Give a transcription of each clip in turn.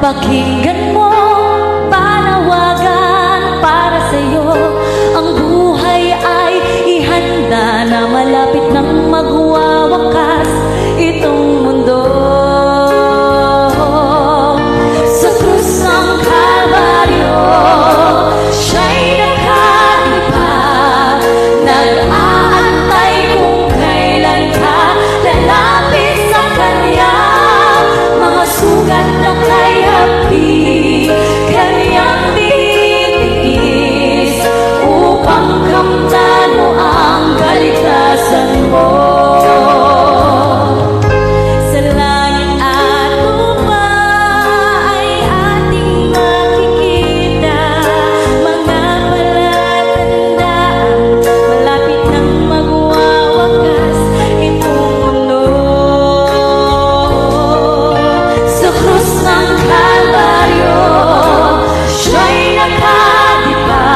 Pakinggan mo, panawagan para sa'yo. Ang buhay ay ihanda na malapit nang magwawakas itong mundo. Sa krus ng Kalbaryo, siya'y nakalipa, nag-aantay kung kailan ka lalapit sa Kanya. Mga sugat na kay hapi, Kanyang titiis, upang kamtan mo ang kaligtasan mo. Sa langit at lupa ay ating makikita mga palatandaan, malapit nang magwawakas itong mundo. Sa krus ng Kalbaryo, siya'y nakadipa,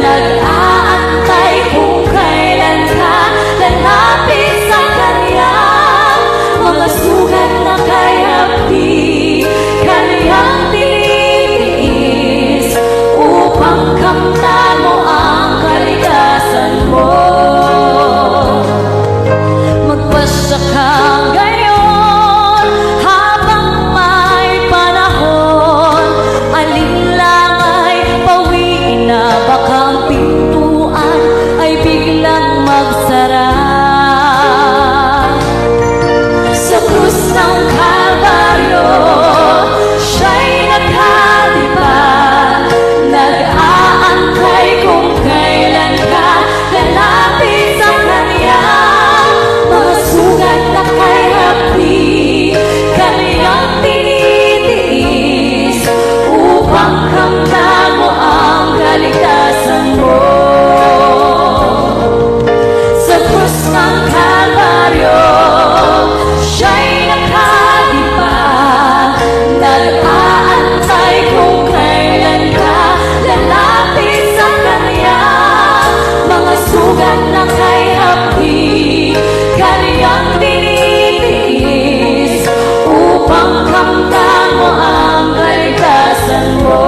nag-aantay kung kailan ka lalapit sa Kanya. Mga sugat na kay hapi, Kanyang tinitiis, upang kamtan mo ang kaligtasan mo. Magpasya ka ngayon habang may panahon. Alinlang ay pawiin na, baka ang pintuan ay biglang magsara. Sa krus ng Kalbaryo, siya'y nakalipa, nag-aantay kung kailan ka lalapit sa Kanya. Mga sugat na kay hapi, Kanyang tinitiis, upang kamtan mo ang kaligtasan mo. Sa krus ng Kalbaryo, siya'y nakalipa, nag-aantay kung kailan ka lalapit sa Kanya. Mga sugat na kay hapi, Kanyang tinitiis, upang kamtan mo ang kaligtasan mo.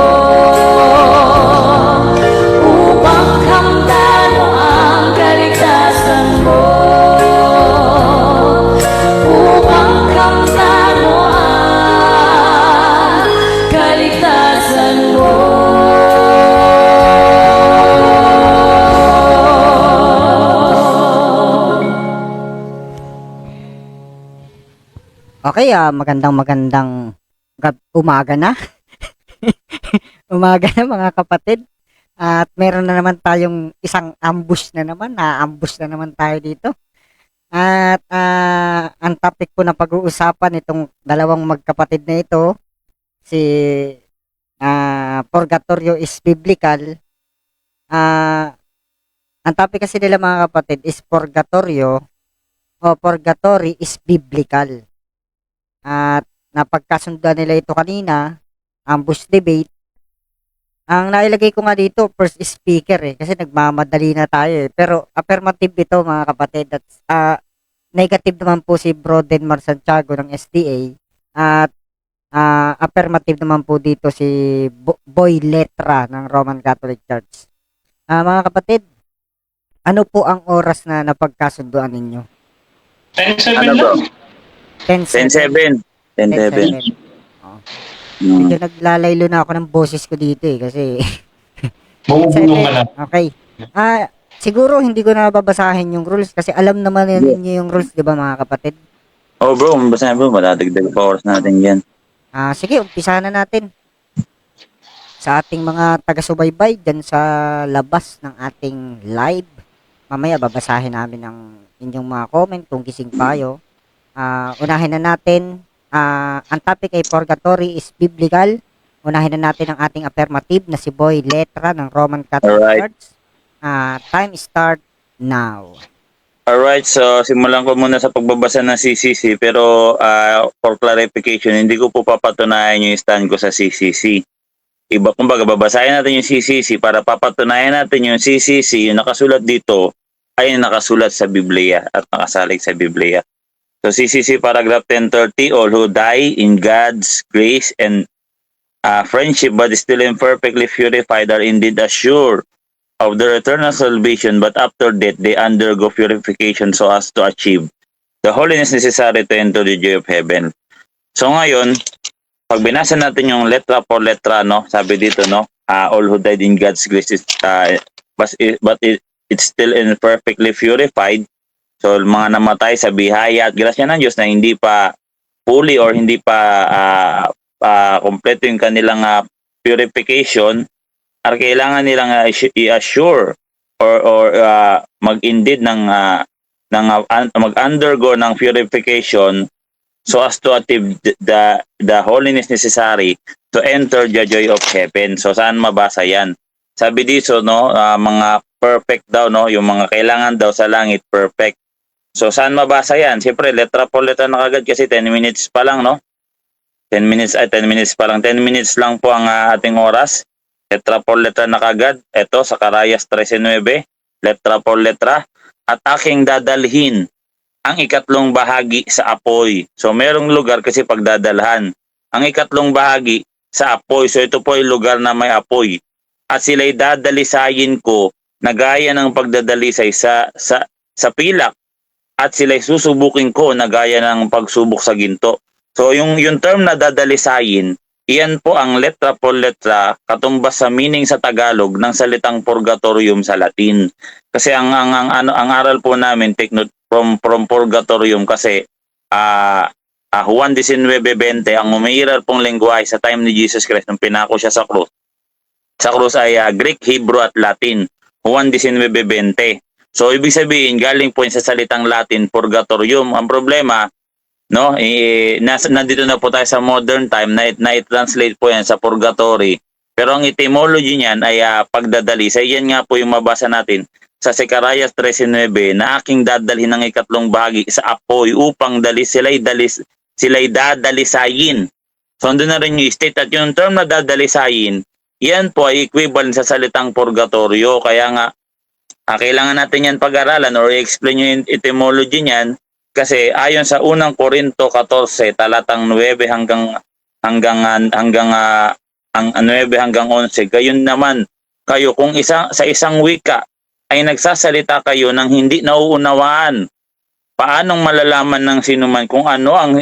Upang kamtan mo ang kaligtasan mo. Upang kamtan mo ang kaligtasan mo. Okay, umaga na. Umaga na mga kapatid. At meron na naman tayong isang ambush na naman. Na-ambush na naman tayo dito. At ang topic po na pag-uusapan itong dalawang magkapatid na ito, si Purgatorio is Biblical. Ang topic kasi nila mga kapatid is Purgatorio o Purgatory is Biblical. At napagkasundan nila ito kanina, ambush debate. Ang nailagay ko nga dito, first speaker kasi nagmamadali na tayo Pero affirmative ito mga kapatid. That's, negative naman po si Bro Denmar Santiago ng SDA. At affirmative naman po dito si Boy Letra ng Roman Catholic Church. Mga kapatid, ano po ang oras na napagkasunduan ninyo? 10-7 Ano bro? lang. 10-7. 10-7. Oh. Medyo naglalaylo na ako ng boses ko dito kasi Bumubulong ka na. okay. Siguro hindi ko na babasahin yung rules kasi alam naman ninyo yung rules, di ba mga kapatid? Oh bro, mabasahin bro, madadagdag pa oras natin yan. Sige, umpisa na natin. Sa ating mga taga-subaybay dyan sa labas ng ating live, mamaya babasahin namin ang inyong mga comment kung gising payo. Unahin na natin, ang topic ay Purgatory is Biblical. Unahin na natin ang ating affirmative na si Boy Letra ng Roman Catholic Alright. Church. Time start now. Alright, so simulan ko muna sa pagbabasa ng CCC pero for clarification, hindi ko po papatunayan yung stand ko sa CCC. Iba, kumbaga, babasahin natin yung CCC para papatunayan natin yung CCC, yung nakasulat dito, ay nakasulat sa Biblia at nakasalig sa Biblia. So CCC paragraph 1030, all who die in God's grace and friendship but still imperfectly purified are indeed assured of their eternal salvation, but after death they undergo purification so as to achieve the holiness necessary to enter the joy of heaven. So ngayon, pag binasa natin yung letra por letra, no, sabi dito, no, all who died in God's grace is, it's still imperfectly purified. So mga namatay sa bihaya at grasya ng Diyos na hindi pa fully or hindi pa kompleto yung kanilang purification, ar kailangan nilang i-assure or mag-indeed ng mag-undergo ng purification so as to achieve the holiness necessary to enter the joy of heaven. So saan mabasa yan? Sabi dito, no, mga perfect daw, no, yung mga kailangan daw sa langit perfect. So saan mabasa yan? Siyempre letra po letra na kagad kasi 10 minutes pa lang, no? 10 minutes pa lang. 10 minutes lang po ang ating oras. Letra por letra na kagad. Ito, sa Zacarías 13:9, letra por letra. At aking dadalhin ang ikatlong bahagi sa apoy. So, merong lugar kasi pagdadalhan. Ang ikatlong bahagi sa apoy. So, ito po ay lugar na may apoy. At sila'y dadalisayin ko na gaya ng pagdadalisay sa pilak. At sila'y susubukin ko na gaya ng pagsubok sa ginto. So, yung term na dadalisayin, iyan po ang letra por letra katumbas sa meaning sa Tagalog ng salitang purgatorium sa Latin. Kasi ang aral po namin take note from purgatorium kasi Juan 19:20 ang umiiral pong lengguwahe sa time ni Jesus Christ nung pinako siya sa krus. Sa krus ay Greek, Hebrew at Latin. Juan 19:20. So ibig sabihin galing po sa salitang Latin purgatorium. Ang problema, no, nandito na po tayo sa modern time na i-translate po yan sa purgatory. Pero ang etymology niyan ay pagdadalisay. Yan nga po yung mabasa natin sa Zacarías 13:9 na aking dadalhin ng ikatlong bahagi sa apoy upang sila'y dadalisayin. So doon na rin yung state at yung term na dadalisayin, yan po ay equivalent sa salitang purgatorio. Kaya nga kailangan natin yan pag-aralan or i-explain yung etymology niyan. Kasi ayon sa unang Korinto 14 talatang 9 hanggang 9 hanggang 11, gayon naman kayo kung sa isang wika ay nagsasalita kayo ng hindi nauunawaan. Paanong malalaman ng sinuman kung ano ang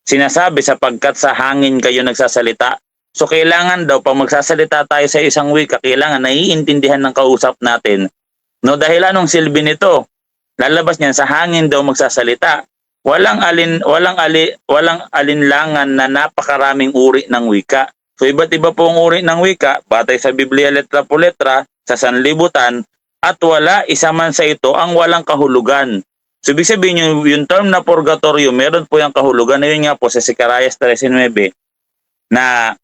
sinasabi sapagkat sa hangin kayo nagsasalita? So kailangan daw pag magsasalita tayo sa isang wika, kailangan naiintindihan ng kausap natin. No, dahil anong silbi nito? Lalabas niyan sa hangin daw magsasalita. Walang alinlangan na napakaraming uri ng wika. So iba't iba pong uri ng wika, batay sa Biblia letra po letra, sa sanlibutan, at wala isa man sa ito ang walang kahulugan. So ibig sabihin yung term na purgatorio, meron po yung kahulugan. Yun nga po sa Zacarías 13:9 na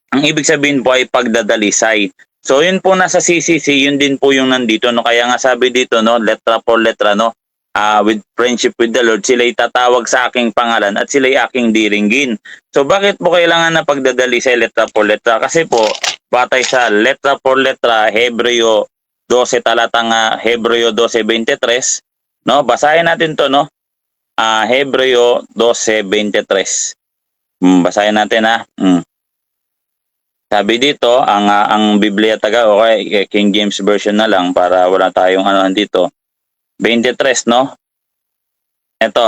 ang ibig sabihin po ay pagdadalisay. So yun po nasa CCC, yun din po yung nandito, no, kaya nga sabi dito, no, letra por letra, no, with friendship with the Lord, sila'y tatawag sa aking pangalan at sila'y aking diringgin. So bakit po kailangan na pagdadalisay letra por letra? Kasi po batay sa letra por letra Hebreo 12 talatang Hebreo 12:23, no, basahin natin to, no, Hebreo 12:23. Basahin natin Sabi dito, ang Biblia okay, King James Version na lang para wala tayong dito. 23, no? Ito,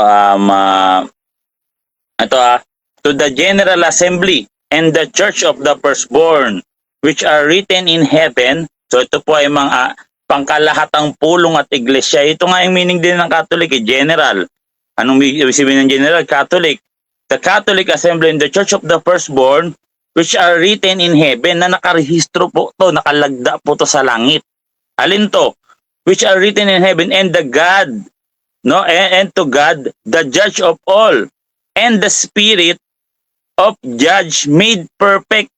to the General Assembly and the Church of the Firstborn, which are written in heaven. So ito po ay mga pangkalahatang pulong at iglesia. Ito nga yung meaning din ng Catholic, general. Anong ibig sabihin ng general? Catholic. The Catholic Assembly and the Church of the Firstborn, which are written in heaven, na nakarehistro po to, nakalagda po to sa langit. Alin to? Which are written in heaven, and the God, no, and to God, the judge of all, and the spirit of judge made perfect.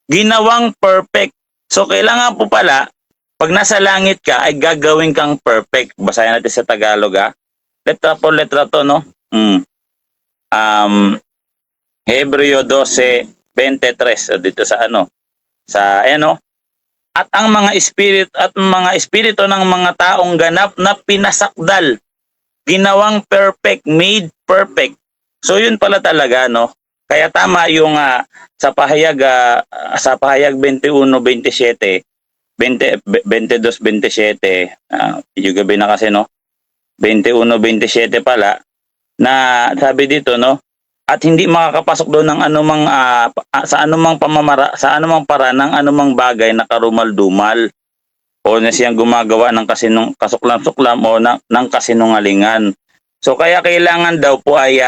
Ginawang perfect. So kailangan po pala, pag nasa langit ka, ay gagawin kang perfect. Basahin natin sa Tagalog, letra po letra to, no? Hebreo 12:23 dito sa at ang mga espiritu ng mga taong ganap na pinasakdal ginawang perfect, made perfect. So yun pala talaga, no? Kaya tama yung sa pahayag 21-27, 22-27, medyo gabi na kasi, no? 21-27 pala, na sabi dito, no? At hindi makakapasok doon ng anumang sa anumang paraan ng anumang bagay na karumal-dumal o na siyang gumagawa ng kasuklam-suklam o ng kasinungalingan. So kaya kailangan daw po ay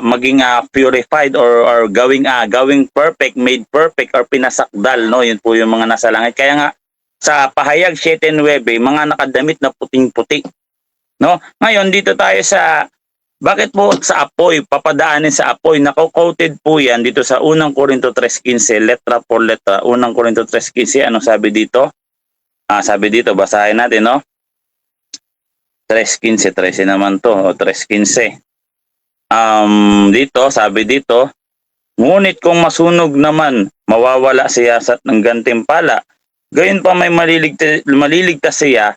maging purified or gawing perfect, made perfect or pinasakdal, no? Yun po yung mga nasa langit. Kaya nga sa pahayag 7:9, mga nakadamit na puting-puti, no? Ngayon dito tayo sa bakit po sa apoy, papadaanin sa apoy. Nako-quoted po yan dito sa 1 Corinto 3:15, letra por letra. 1 Corinto 3:15, ano sabi dito? Sabi dito, basahin natin, no? 3:15, 13 naman to, o 3:15. Dito, sabi dito, ngunit kung masunog naman, mawawala siya sa ng gantimpala. Gayon pa may maliligtas siya,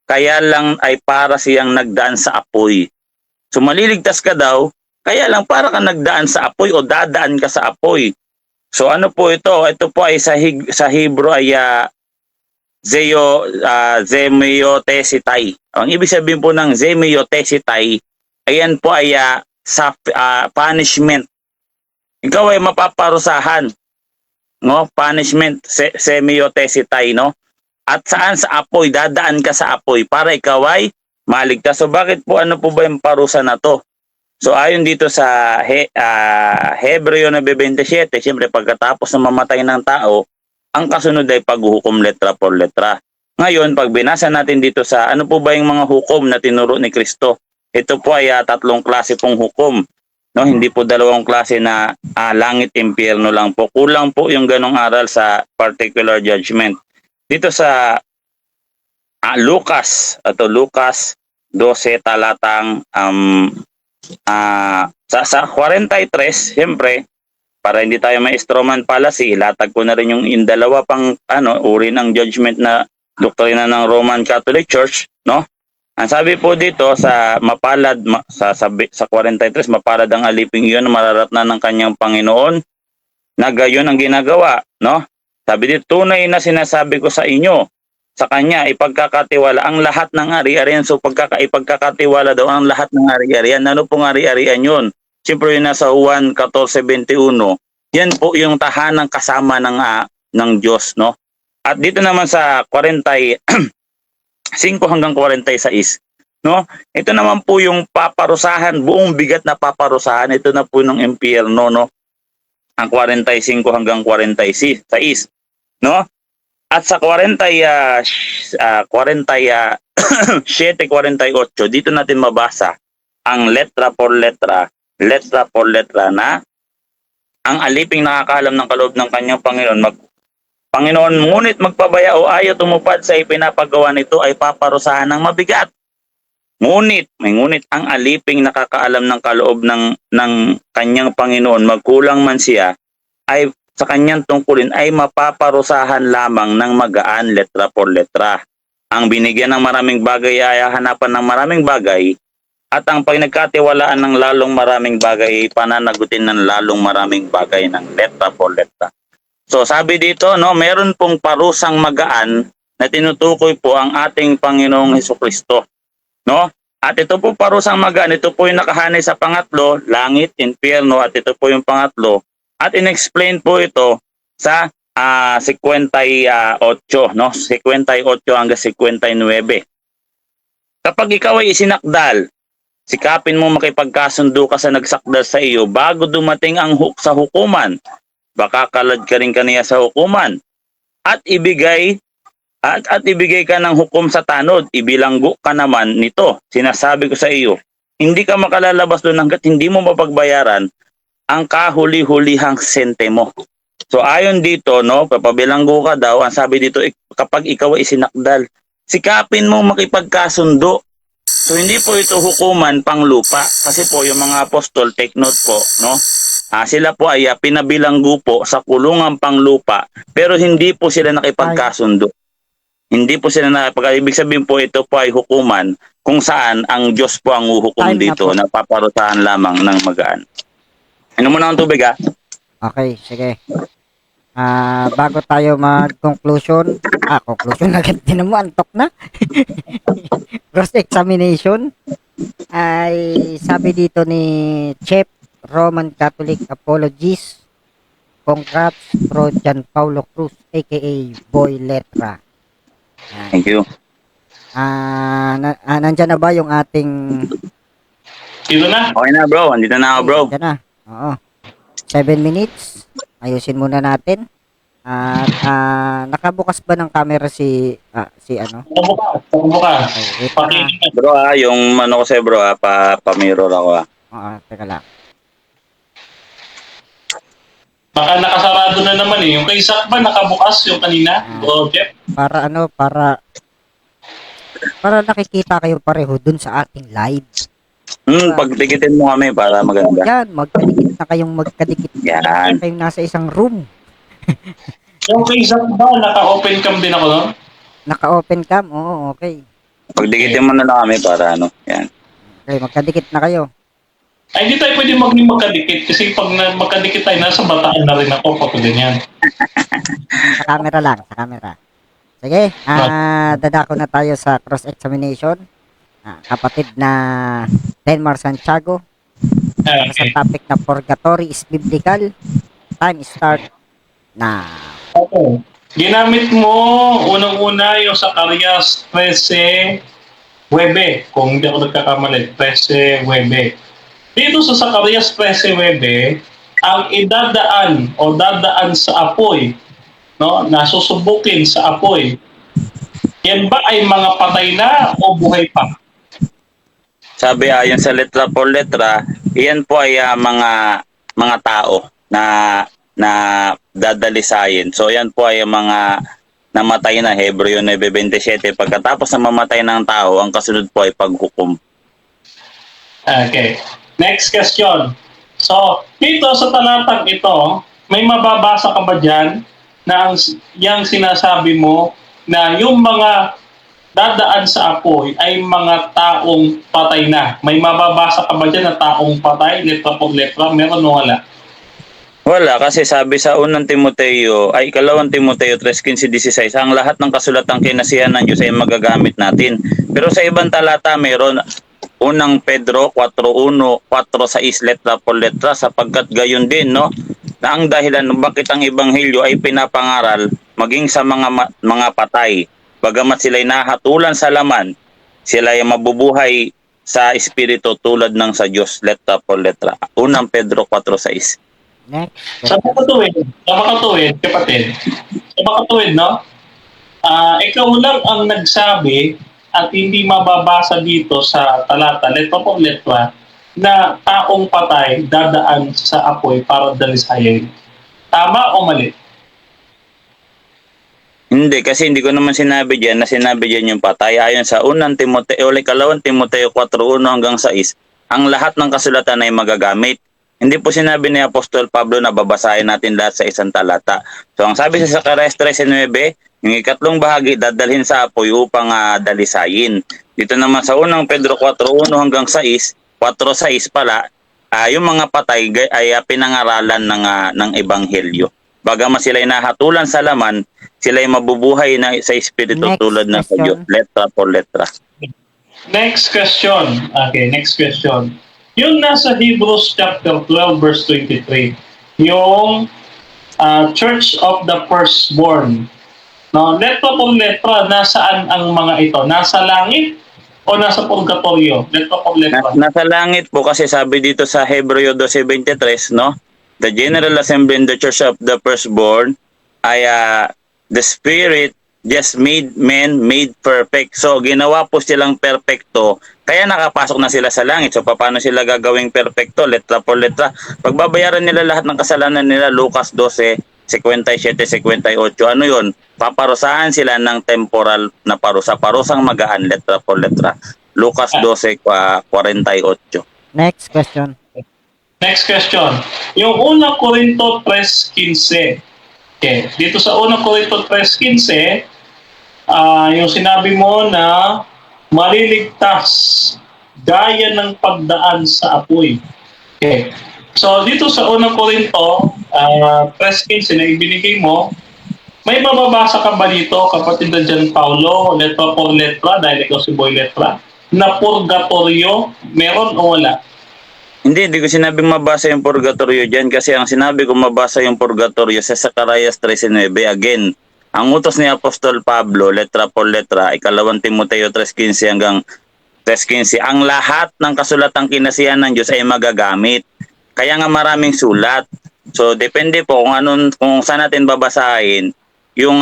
kaya lang ay para siyang nagdaan sa apoy. So maliligtas ka daw, kaya lang para ka nagdaan sa apoy o dadaan ka sa apoy. So ano po ito? Ito po ay sa Hebrew ay Zemiotesitai. Ang ibig sabihin po ng Zemiotesitai, ayan po ay punishment. Ikaw ay mapaparusahan, no? Punishment, Zemiotesitai, no? At saan? Sa apoy, dadaan ka sa apoy para ikaw ay maligtas. So bakit po, ano po ba yung parusa na to? So ayon dito sa Hebreo 9:27, siyempre pagkatapos na mamatay ng tao, ang kasunod ay paghuhukom letra por letra. Ngayon, pag binasa natin dito sa ano po ba yung mga hukom na tinuro ni Kristo, ito po ay 3 klase pong hukom. No, hindi po 2 klase na langit, impyerno lang po. Kulang po yung ganong aral sa particular judgment. Dito sa Lucas 12 talatang sa 43, siyempre para hindi tayo may strawman fallacy, ilatag ko na rin yung dalawa pang uri ng judgment na doktrina ng Roman Catholic Church, no? Ang sabi po dito sa sa 43, mapalad ang aliping iyon na mararatnan ng kanyang Panginoon na gayon ang ginagawa, no? Sabi dito, tunay na sinasabi ko sa inyo, sa kanya ipagkakatiwala ang lahat ng ari-arian. So ipagkakatiwala daw ang lahat ng ari-arian. Ano pong ari-arian yun? Siyempre yun nasa Juan 14:21. Yan po yung tahanang kasama ng Diyos, no? At dito naman sa 45 hanggang 46, no? Ito naman po yung paparusahan, buong bigat na paparusahan. Ito na po ng impyerno, no? Ang 45 hanggang 46, no? At sa 47-48, dito natin mabasa ang letra por letra na ang aliping nakakaalam ng kaloob ng kanyang Panginoon, ngunit magpabaya o ayaw tumupad sa ipinapagawa nito ay paparusahan ng mabigat. Ngunit ang aliping nakakaalam ng kaloob ng kanyang Panginoon, magkulang man siya, ay sa kanyang tungkulin ay mapaparusahan lamang ng magaan letra por letra. Ang binigyan ng maraming bagay ay hanapan ng maraming bagay, at ang pinagkatiwalaan ng lalong maraming bagay ay pananagutin ng lalong maraming bagay ng letra por letra. So sabi dito, no, meron pong parusang magaan na tinutukoy po ang ating Panginoong Hesukristo, no? At ito po parusang magaan, ito po yung nakahanay sa pangatlo, langit, impyerno, at ito po yung pangatlo. At in-explain po ito sa 58, no? 58 hanggang 59. Kapag ikaw ay isinakdal, sikapin mo makipagkasundo ka sa nagsakdal sa iyo bago dumating ang sa hukuman. Baka kalad ka rin kaniya sa hukuman. At ibigay ka ng hukom sa tanod, ibilanggo ka naman nito. Sinasabi ko sa iyo, hindi ka makalalabas doon hanggat hindi mo mapagbayaran ang kahuli-hulihang sentimo. So ayon dito, no, papabilanggo ka daw, ang sabi dito, kapag ikaw ay isinakdal, sikapin mo makipagkasundo. So hindi po ito hukuman pang lupa, kasi po yung mga apostol, take note po, no, sila po ay pinabilanggo po sa kulungang panglupa, pero hindi po sila nakipagkasundo. Hindi po sila ibig sabihin po ito po ay hukuman kung saan ang Diyos po ang uhukom Time na dito, po. napaparusahan lamang ng magaan. Inom mo na ng tubig, ha? Okay, sige. Bago tayo mag-conclusion, conclusion agad din mo, antok na. Cross-examination, ay sabi dito ni Chef Roman Catholic Apologist, congrats Pro Jan Paulo Cruz, aka Boy Letra. Yan. Thank you. Nandyan na ba yung ating... Dito na. Okay na, bro. Andito na ako, bro. Nandyan na. Oo. 7 minutes. Ayusin muna natin. At nakabukas ba ng camera si ano? Bukas. Okay, wait na. Pakinggan. Bro, yung ano ko sa'yo, bro, pa-mirror ako, ha? Oo, teka lang. Baka nakasarado na naman eh. Yung kay Zach ba nakabukas yung kanina? Bro, Jeff? Para nakikita kayo pareho dun sa ating live. Pagtikitin mo kami para maganda. Yan, magkadikit. Yan. Kayong nasa isang room. Yung kay Zach ba, naka-open cam din ako, no? Naka-open cam? Oo, okay. Pagdikitin mo na lang kami para ano. Yan. Okay, magkadikit na kayo. Ay, hindi tayo pwede maging magkadikit kasi pag magkadikit tayo, nasa bataan na rin ako pag ganyan. Sa camera lang, sa camera. Sige, dadako na tayo sa cross-examination. Kapatid na Denmar Santiago. Sa Okay. topic na purgatory is biblical. Time start na. Okay. Ginamit mo unang-una yung sa Zacarias 13:9. Kung hindi ako nagkakamali, 13:9. Dito sa Zacarias 13:9, ang idadaan o dadaan sa apoy, no, nasusubukin sa apoy, yan ba ay mga patay na o buhay pa? Sabi ayon sa letra por letra, iyan po ay mga tao na dadalisayin. So yan po ay mga namatay na, Hebreo 9:27. Pagkatapos na mamatay ng tao, ang kasunod po ay paghukom. Okay. Next question. So, dito sa talatang ito, may mababasa ka ba dyan na yung sinasabi mo na yung mga dadaan sa apoy ay mga taong patay na? May mababasa ka ba dyan na taong patay, letra por letra? Meron o wala? Wala, kasi sabi sa unang Timoteo, ay ikalawang Timoteo 3:15-16, ang lahat ng kasulatang kinasihan ng Diyos ay magagamit natin. Pero sa ibang talata, mayroon unang Pedro 4:1, 4:6, letra por letra, sapagkat gayon din, no, na ang dahilan bakit ang ebanghelyo ay pinapangaral maging sa mga patay. Bagamat sila'y nahatulan sa laman, sila ay mabubuhay sa espiritu tulad ng sa Diyos, letra por letra. Unang Pedro 4:6. Next. Sa makatuwid, kapatid, sa makatuwid, no? Ikaw lang ang nagsabi at hindi mababasa dito sa talata, letra por letra, na taong patay dadaan sa apoy para dalisayin. Tama o mali? Hindi, kasi hindi ko naman sinabi diyan na sinabi diyan yung patay. Ayon sa unang Timoteo, ikalawang Timoteo 4:1-6, ang lahat ng kasulatan ay magagamit. Hindi po sinabi ni Apostol Pablo na babasahin natin lahat sa isang talata. So ang sabi sa Zacarias 13:9, yung ikatlong bahagi dadalhin sa apoy upang dalisayin. Dito naman sa unang Pedro 4:1-6, 4:6 pala, yung mga patay ay pinangaralan ng ebanghelyo. Bagamat sila ay nahatulan sa laman, sila ay mabubuhay na sa espiritu Next tulad ng sa question. Diyos, letra por letra. Next question. Okay, next question. Yung nasa Hebrews chapter 12 verse 23, yung Church of the Firstborn. No, letra por letra, nasaan ang mga ito? Nasa langit o nasa purgatorio? Letra por letra. Nasa langit po kasi sabi dito sa Hebreo 12:23, no? The General Assembly in the Church of the Firstborn ay the Spirit just made men made perfect. So ginawa po silang perfecto, kaya nakapasok na sila sa langit. So paano sila gagawing perfecto? Letra por letra. Pagbabayaran nila lahat ng kasalanan nila, Lucas 12:57-58. Ano yun? Paparusahan sila ng temporal na parusa. Parusang magaan, letra por letra. Lucas 12:48. Next question. Next question. Yung unang Korinto 3:15. Okay. Dito sa unang Korinto 3:15, yung sinabi mo na maliligtas gaya ng pagdaan sa apoy. Okay. So dito sa unang Korinto, 3:15 na ibinigay mo, may mababasa ka ba dito, kapatid na John Paulo, letra por letra, dahil ikaw si Boy Letra, na purgatorio, meron o wala? Hindi ko sinabing mabasa yung purgatorio dyan kasi ang sinabi ko mabasa yung purgatorio sa Zacarias 13:9. Again, ang utos ni Apostol Pablo, letra por letra, ikalawang Timoteo 3:15 hanggang 3:15, ang lahat ng kasulatang kinasihan ng Diyos ay magagamit. Kaya nga maraming sulat. So depende po kung saan natin babasahin yung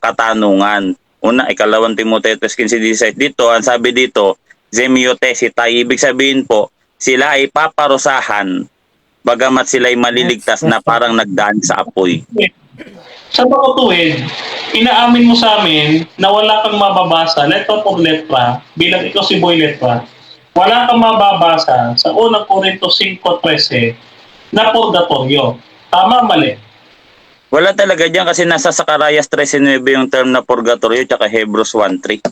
katanungan. Una, ikalawang Timoteo 3:15-16. Dito, ang sabi dito, Zemiotesita, ibig sabihin po, sila ay paparusahan bagamat sila ay maliligtas na parang nagdaan sa apoy. Sa mga tuwid, inaamin mo sa amin na wala kang mababasa, letra por letra, bilang ikaw si Boy Letra, wala kang mababasa sa unang Korinto 5:13 na purgatorio. Tama, mali? Wala talaga dyan kasi nasa Zacarias 13:9 yung term na purgatorio tsaka Hebrews 1:3.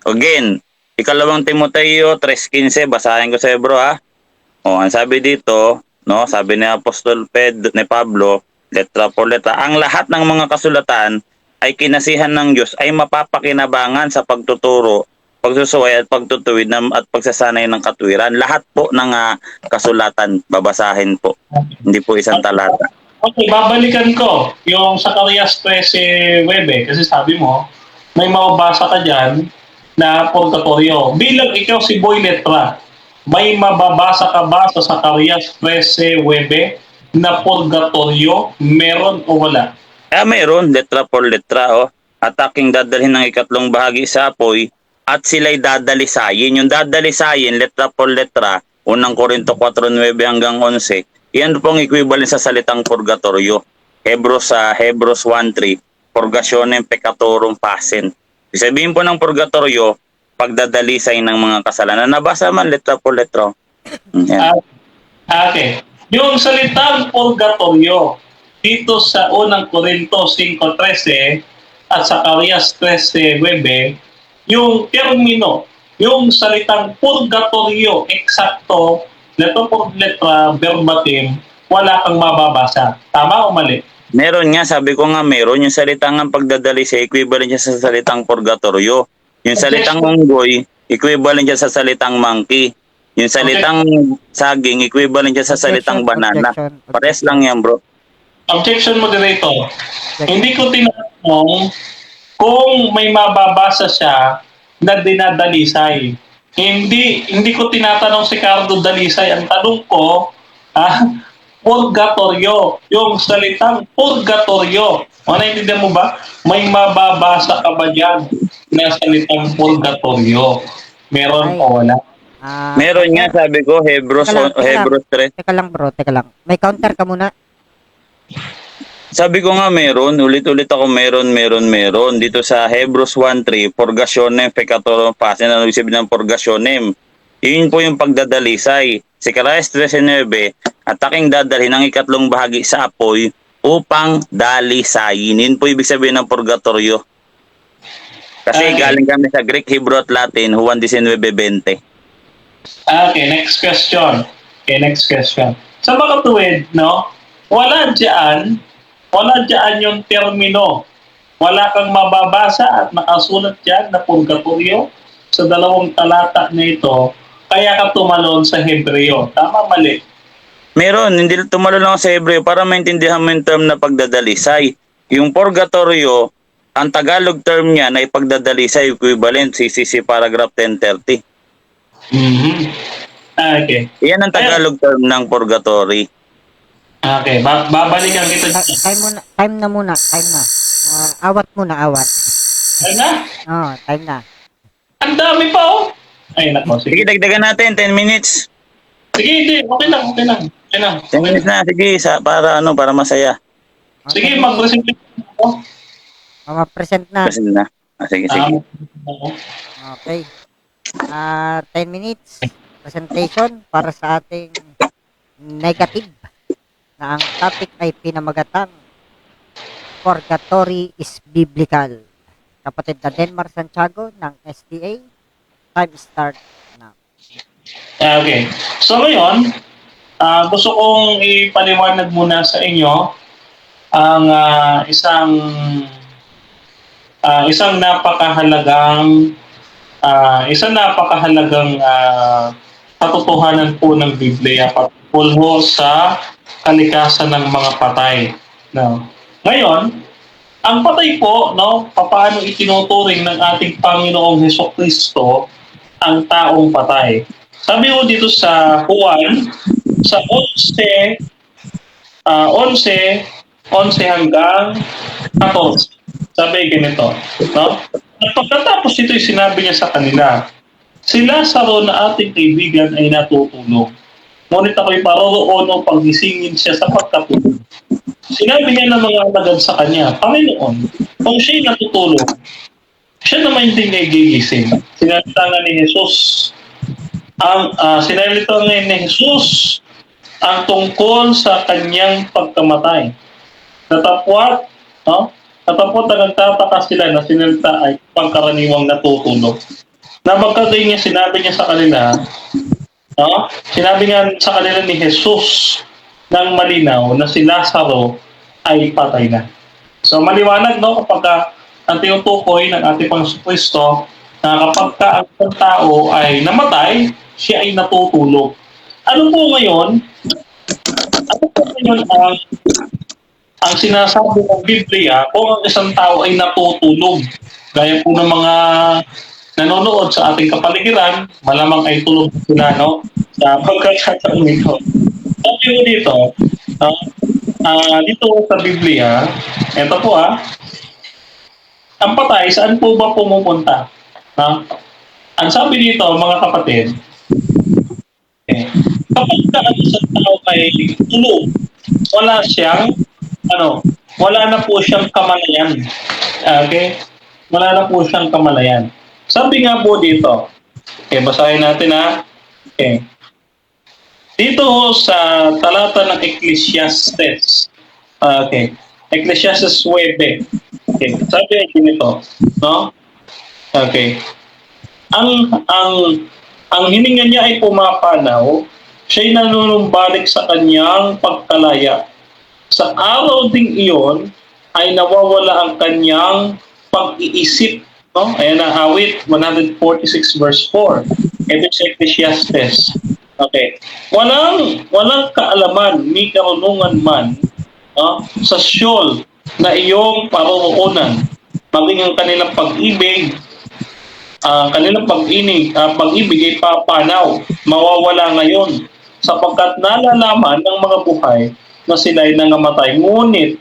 Again, ikalawang Timoteo 3:15, basahin ko sa bro ha. Ang sabi dito, no, sabi ni Apostol Pablo, letra por letra, ang lahat ng mga kasulatan ay kinasihan ng Diyos ay mapapakinabangan sa pagtuturo, pagsusuway at pagtutuwid at pagsasanay ng katwiran. Lahat po ng kasulatan babasahin po. Hindi po isang talata. Okay, babalikan ko yung Zacarias 13:9 kasi sabi mo, may mababasa ka dyan na purgatorio. Bilang ikaw si Boy Letra, may mababasa ka ba sa Zacarias 13:9 na purgatorio? Meron o wala? Mayroon, letra por letra, at aking dadalhin ng ikatlong bahagi sa apoy at sila'y dadalisayin. Yung dadalisayin, letra por letra, unang Korinto 4:9 hanggang 11, yan pong equivalent sa salitang purgatorio. Hebrews 1:3, purgationem peccatorum pacem. Ibig sabihin po ng purgatorio, pagdadalisay ng mga kasalanan. Nabasa man letra por letra. Yan. Okay. Yung salitang purgatorio dito sa unang Korinto 5:13 at Zacarias 13:9, yung termino, yung salitang purgatorio, eksakto, letra por letra, verbatim, wala kang mababasa. Tama o mali? Meron nga, sabi ko nga meron. Yung salitang pagdadalisay, equivalent siya sa salitang purgatorio. Yung salitang unggoy, equivalent siya sa salitang monkey. Yung salitang saging, equivalent siya sa salitang banana. Pares lang yan, bro. Objection, moderator. Hindi ko tinatanong kung may mababasa siya na dinadalisay. Hindi ko tinatanong si Cardo Dalisay. Ang tanong ko, purgatorio. Yung salitang purgatorio. Naintindihan mo ba? May mababasa ka ba dyan na salitang purgatorio? Meron o wala? Meron nga, sabi ko, Hebrews 3. Teka lang bro, teka lang. May counter ka muna. Sabi ko nga meron, ulit-ulit ako meron. Dito sa Hebrews 1:3, purgationem peccatorum pacem, ano ibig sabihin ng purgationem? Yun po yung pagdadalisay. Zacarias 13:9, at aking dadalhin ang ikatlong bahagi sa apoy upang dalisayin. Yun po ibig sabihin ng purgatorio. Kasi galing kami sa Greek, Hebrew at Latin, Juan 19:20. Okay, next question. Sa mga tuwid, no? Wala dyan yung termino. Wala kang mababasa at nakasulat dyan na purgatorio sa dalawang talata na ito. Kaya ka tumalon sa Hebreo. Tama, mali? Meron, hindi tumalo lang sa Hebreo para maintindihan mo yung term na pagdadalisay. Yung purgatorio, ang Tagalog term niya na ipagdadalisay, equivalent CCC paragraph 1030. Okay. Yan ang Tagalog term ng purgatory. Okay, babalikan kita. Time na muna. Awat muna. Ay na? Time na. Ang dami pa, oh. Ay, nako. Sige, Sige, dagdagan natin, 10 minutes. hindi. Okay lang. 10 minutes na, sige, para masaya. Sige, mag-present ako. Ma-present na. Kasi na. Sige. Okay. 10 minutes presentation para sa ating negative na ang topic ay pinamagatang Purgatory is Biblical. Kapatid na Denmar Santiago ng SDA Time start na. Okay. So ngayon, gusto kong ipaliwanag muna sa inyo ang isang napakahalagang katotohanan po ng Biblia patungkol ho sa kalikasan ng mga patay. No. Ngayon, ang patay po, no, papaano itinuturing ng ating Panginoong Hesukristo ang taong patay. Sabi ko dito sa Juan, sa 11 hanggang 14. Sabi ganito, no? At pagkatapos ito'y sinabi niya sa kanila, si Lazaro na ating kaibigan ay natutulog. Ngunit ako'y paroroon o paggisingin siya sa pagkatulog. Sinabi niya ng mga alagad sa kanya, Panginoon, kung siya'y natutulog, siya naman din ay gigising. Sinalita nga ni Jesus ang tungkol sa kanyang pagkamatay. Natapwat, no? Natapwat na nagtataka sila na sinalita ay pangkaraniwang natutulog. Na pagkagay niya, sinabi niya sa kanila, no? Sinabi nga sa kanila ni Jesus ng malinaw na si Lazaro ay patay na. So maliwanag, no, kapag ang tinutukoy ng ating Panginoong Kristo na kapag ang isang tao ay namatay, siya ay natutulog. Ano po ngayon ang sinasabi ng Biblia kung ang isang tao ay natutulog? Gaya po ng mga nanonood sa ating kapaligiran, malamang ay tulog sila, no? Sa pagkakataon nito. Sabi ko dito, dito sa Biblia, ito po ang patay, saan po ba pumupunta? Ang sabi dito, mga kapatid, kapag ang isang tao ay tulog, wala na po siyang kamalayan. Okay? Wala na po siyang kamalayan. Sabi nga po dito, basahin natin Okay. Dito sa talata ng Ecclesiastes, Ecclesiastes 9. Sabi ay ganito, no? Okay. Ang hininga niya ay pumapanaw, siya'y nanunumbalik sa kanyang pagkalaya. Sa araw ding iyon ay nawawala ang kanyang pag-iisip, no? Ayan ang awit 146 verse 4. Ito sa Ecclesiastes. Okay. Walang kaalaman ni karunungan man sa Sheol na iyong paroroonan, maging ang kanilang pag-ibig ay papanaw, mawawala ngayon, sapagkat nalalaman ng mga buhay na sila'y nangamatay. Ngunit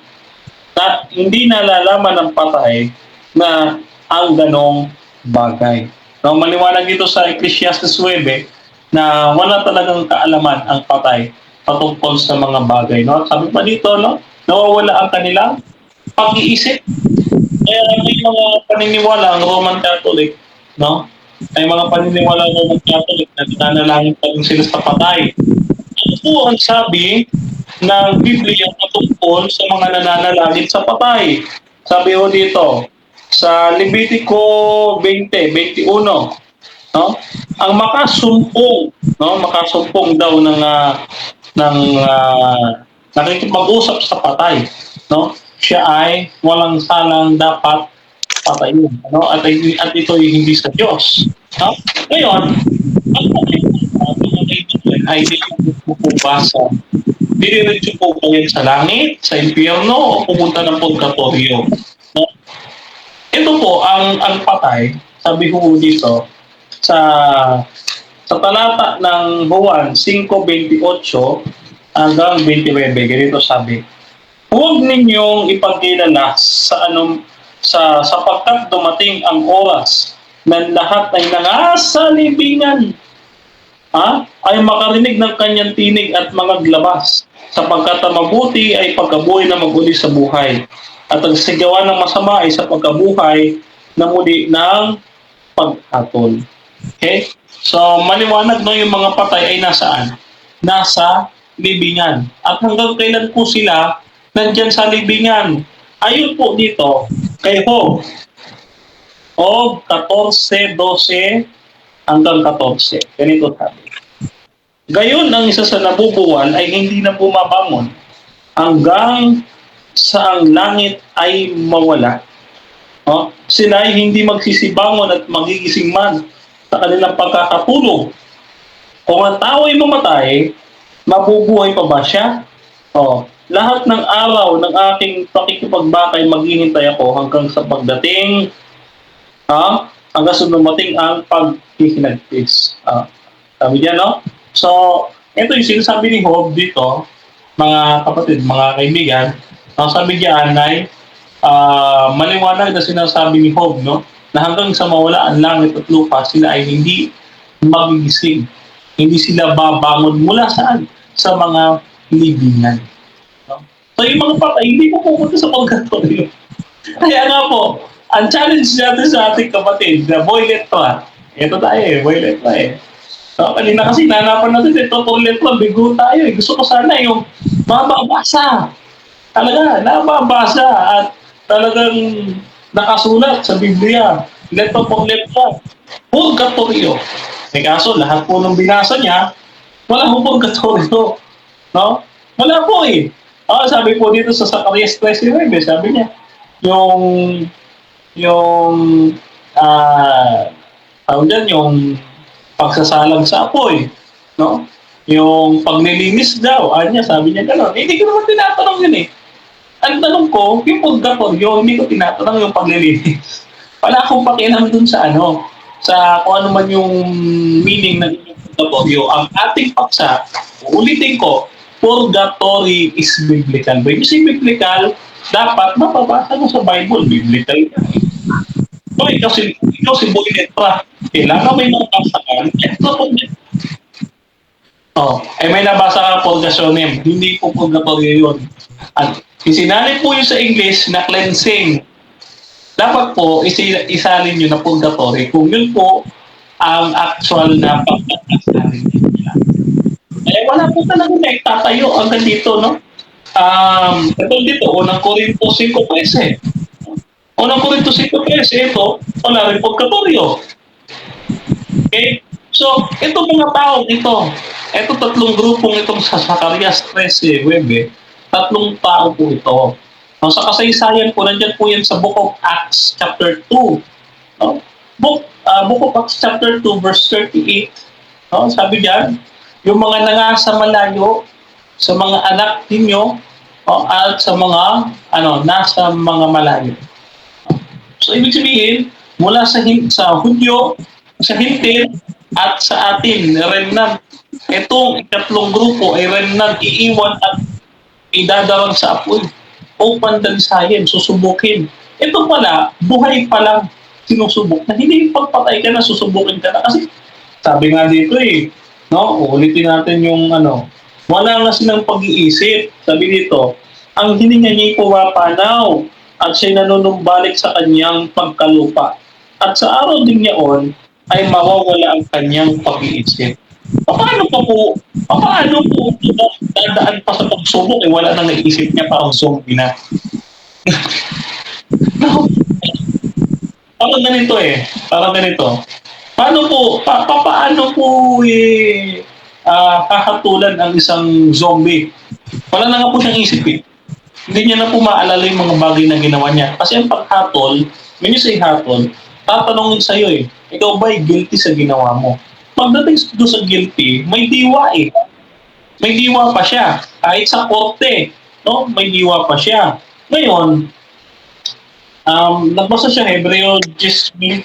hindi nalalaman ng patay na ang ganong bagay. No, maliwanag dito sa Ecclesiastes 9 na wala talagang kaalaman ang patay patungkol sa mga bagay. No? Sabi pa dito, no? Nawawala ang kanilang pag-iisip. Kaya may mga paniniwala ang Roman Catholic, no? May mga paniniwala ng Roman Catholic na nanalangin pa rin sila sa patay. Ano po ang sabi ng Biblia patungkol sa mga nananalangin sa patay? Sabi ho dito, sa Levitico 20:21, no? Ang makasumpong daw ng nakikipag-usap sa patay, no? Siya ay walang salang dapat patayin, no? At ito ay hindi sa Diyos, no? Ngayon, ang patay ay diniretso po ba yan sa langit, sa impyerno, o pumunta ng purgatorio, no? Ito po ang patay, sabi ko dito sa talata ng Juan 5:28 hanggang 29, ganito sabi, huwag ninyong ipagkilala sapagkat dumating ang oras na lahat ay nasa libingan ay makarinig ng kanyang tinig at mga glabas, sapagkat ang mabuti ay pagkabuhay na maguli sa buhay, at ang sigawan ng masama ay sa pagkabuhay na muli ng paghatol. Okay? So, maliwanag na yung mga patay ay nasaan? Nasa libingan. At hanggang kailan po sila nandyan sa libingan? Ayun po dito, kay Job 14:12 hanggang 14. Ganito sabi. Gayon ang isa sa nabubuwal ay hindi na bumabangon hanggang sa ang langit ay mawala. Sila ay hindi magsisibangon at magigising man sa kanilang pagkakatulog. Kung ang tao ay mamatay, mabubuhay pa ba siya? Lahat ng araw ng aking pakikipagbakay maghihintay ako hanggang sa pagdating, hanggang sa dumating ang paghihinagpis. Sabi niya, no? So, ito yung sinasabi ni Job dito, mga kapatid, mga kaibigan. Sabi niya, ay maliwanag na sinasabi ni Job, no? Na hanggang sa mawala ang langit at lupa, sila ay hindi magigising. Hindi sila babangon mula saan? Sa mga libingan. No? So, yung mga patay, hindi po pupunta sa purgatorio. Kaya nga po, ang challenge natin sa ating kapatid, na boy letra. Ito tayo boy letra kanina kasi nanapan natin ito, boy letra, bigo tayo Gusto ko sana yung mababasa. Talaga, nababasa at talagang nakasulat sa Biblia. Letra po letra. Purgatorio. May kaso, lahat po ng binasa niya, wala po purgatorio. No? Wala po sabi po dito sa Zacarias 13:9, sabi niya, yung pagsasalang sa apoy, no? Yung paglilinis daw, sabi niya gano'n. Hindi ko naman tinatanong yun Ang tanong ko, yung purgatorio, hindi ko tinatanong yung paglilinis. Wala akong pakialam dun sa sa kung ano man yung meaning ng purgatorio. Ang ating paksa, ulitin ko, purgatory is biblical. When you say biblical, dapat mapabasa mo sa Bible, biblical ka. So, ikaw si boy letra. Kailangan may nabasa ka. May nabasa ka purgationem. Hindi po purgatorio yun. At isinalin po yun sa English na cleansing. Dapat po, isalin nyo na purgatory. Kung yun po, ang actual na pagkakasalin nila. Wala po talaga na itatayo hanggang dito, no? Ito dito, unang Korinto 5:13. Unang Korinto 5:13, ito, wala rin purgatorio. Okay? So, ito mga taong ito, tatlong grupong itong sa Zacarias 13:9, tatlong tao po ito. Sa kasaysayan po, nandyan po yan sa Book of Acts chapter 2. No? Book of Acts chapter 2 verse 38. No? Sabi diyan, yung mga nangasa malayo sa mga anak ninyo at sa mga nasa mga malayo. So, ibig sabihin, mula sa Hudyo, sa Hintil, at sa atin, remnant. Itong ikatlong grupo ay remnant, iiwan at idadarang sa apoy. Open dansayan, susubukin. Ito pala, buhay pa lang sinusubok na hindi pagpatay ka na, susubukin ka na. Kasi, sabi nga dito no? Ulitin natin yung wala nga silang pag-iisip. Sabi dito, ang hininga niya'y pumapanaw at siya'y nanunumbalik sa kanyang pagkalupa. At sa araw din niyaon ay mawawala ang kanyang pag-iisip. Paano po dadaan pa sa pagsubok wala nang naisip niya, parang zombie na. No? Parang ganito Parang ganito. Paano po kakatulan ang isang zombie? Wala na nga po siyang isip Hindi niya na po maalala yung mga bagay na ginawa niya. Kasi ang paghatol, when you say hatol, tatanungin sa'yo ikaw ba'y guilty sa ginawa mo? Pagdating doon sa guilty, may diwa May diwa pa siya. Kahit sa korte, no? May diwa pa siya. Ngayon, nagbasa siya Hebreo 10:23,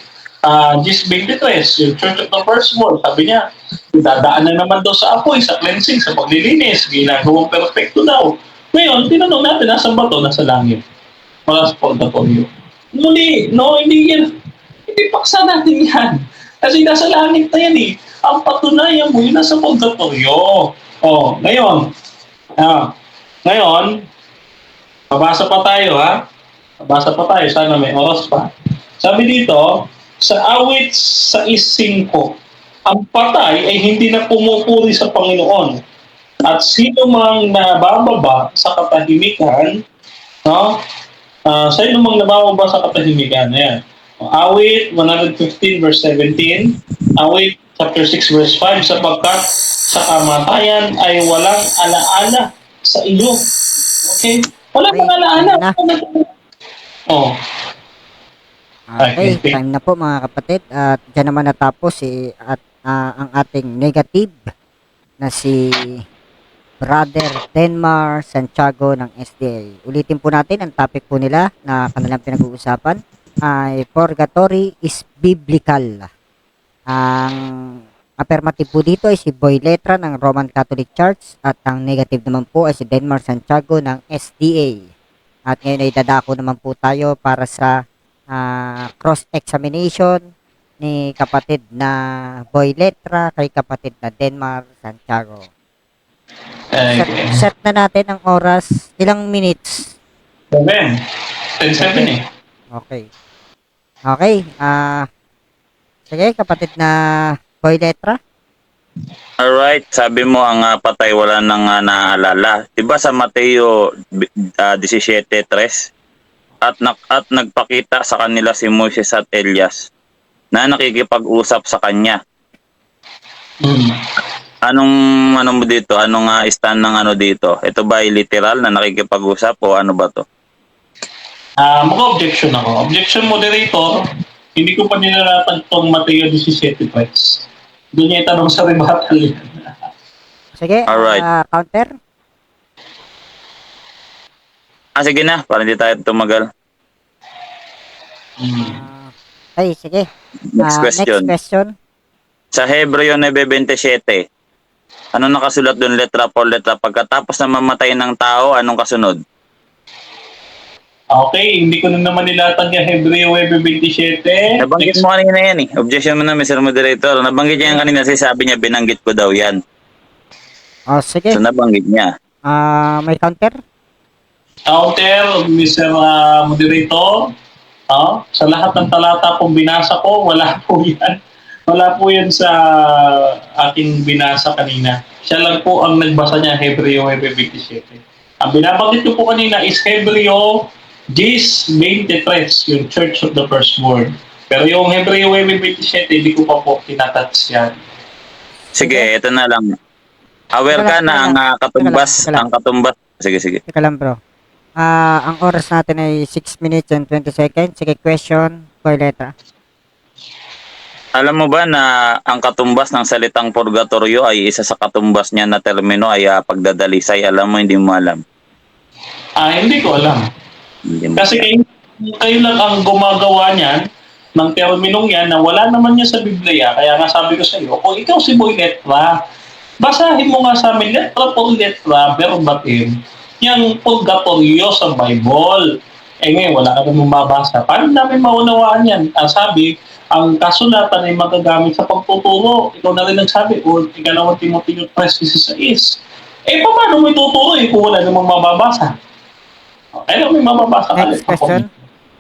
yung Church of the First World. Sabi niya, dadaan na naman daw sa apoy, sa cleansing, sa paglilinis, ginagawang perfecto daw. Ngayon, tinanong natin, nasa ba ito? Nasa langit. Wala sa purgatorio. Muli, no, hindi paksa natin yan. Kasi nasa langit na yan Ang patunayan mo, yun nasa purgatorio. Ngayon, babasa pa tayo, Babasa pa tayo, sana may oras pa. Sabi dito, sa awit 6:5, ang patay ay hindi na pumupuri sa Panginoon. At sino mang nabababa sa katahimikan, sino mang nabababa sa katahimikan, ayan. Awit 115 verse 17. Awit chapter 6 verse 5, sapagkat sa kamatayan ay walang alaala sa iyo. Okay? Walang Okay, alaala. time na. Oh. Okay, Okay. time na po mga kapatid. At dyan naman natapos ang ating negative na si Brother Denmar Santiago ng SDA. Ulitin po natin ang topic po nila na kanilang pinag-uusapan ay purgatory is biblical. Ang affirmative po dito ay si Boy Letra ng Roman Catholic Church at ang negative naman po ay si Denmar Santiago ng SDA. At ngayon ay dadako naman po tayo para sa cross-examination ni kapatid na Boy Letra kay kapatid na Denmar Santiago. Okay. Set na natin ang oras. Ilang minutes? 7. 10-7 eh. Okay. Okay. Sige, kapatid na Boy Letra. Alright, sabi mo ang patay wala nang naaalala. Diba sa Mateo 17:3? At nagpakita sa kanila si Moises at Elias na nakikipag-usap sa kanya. Anong mo dito? Anong stand ng dito? Ito ba ay literal na nakikipag-usap o ano ba to? Mag-objection ako. Objection moderator, hindi ko pa nilalatag tong Mateo 17 points. Doon niya itanong sa rebuttal yan. Sige, Alright. Counter. Sige na, para hindi tayo tumagal. Ay, sige. Next question. Next question. Sa Hebreo 9:27, ano nakasulat doon letra por letra? Pagkatapos na mamatay ng tao, anong kasunod? Okay, hindi ko na naman nilatag yung Hebreo 9:27. Nabanggit mo kanina yan eh. Objection mo na, Mr. Moderator. Nabanggit niya yan kanina, sabi niya, binanggit ko daw yan. Sige. So, nabanggit niya. May counter? Counter, Mr. Moderator. Sa lahat ng talata kong binasa ko, wala po yan. Wala po yan sa aking binasa kanina. Siya lang po ang nagbasa niya, Hebreo 9:27. Ang binabanggit ko po kanina is Hebreo 10:23, yung Church of the Firstborn. Pero yung Hebreo 9:27, hindi ko pa po tinatouch yan. Sige, ito na lang. Aware ka na ang katumbas, Teka lang. ang katumbas. Sige. Teka lang bro. Ang oras natin ay 6 minutes and 20 seconds. Sige, question. Boy Letra. Alam mo ba na ang katumbas ng salitang purgatorio ay isa sa katumbas niya na termino ay pagdadalisay? Alam mo, hindi mo alam. Hindi ko alam. Hindi mo Kasi alam. kayo lang ang gumagawa niyan ng terminong yan na wala naman niya sa Biblia. Kaya nga sabi ko sa iyo, kung ikaw si Boy Letra, basahin mo nga sa amin letra por letra, verbatim, yung purgatorio sa Bible. Ngayon, wala ka namang mabasa. Paano namin maunawaan yan? Sabi, ang kasulatan ay magagamit sa pagtuturo. Ikaw na rin nagsabi, o ikalawang Timoteo 3:16. Paano mo ituturo kung wala namang mababasa? Kaya may mababasa ka. Next question.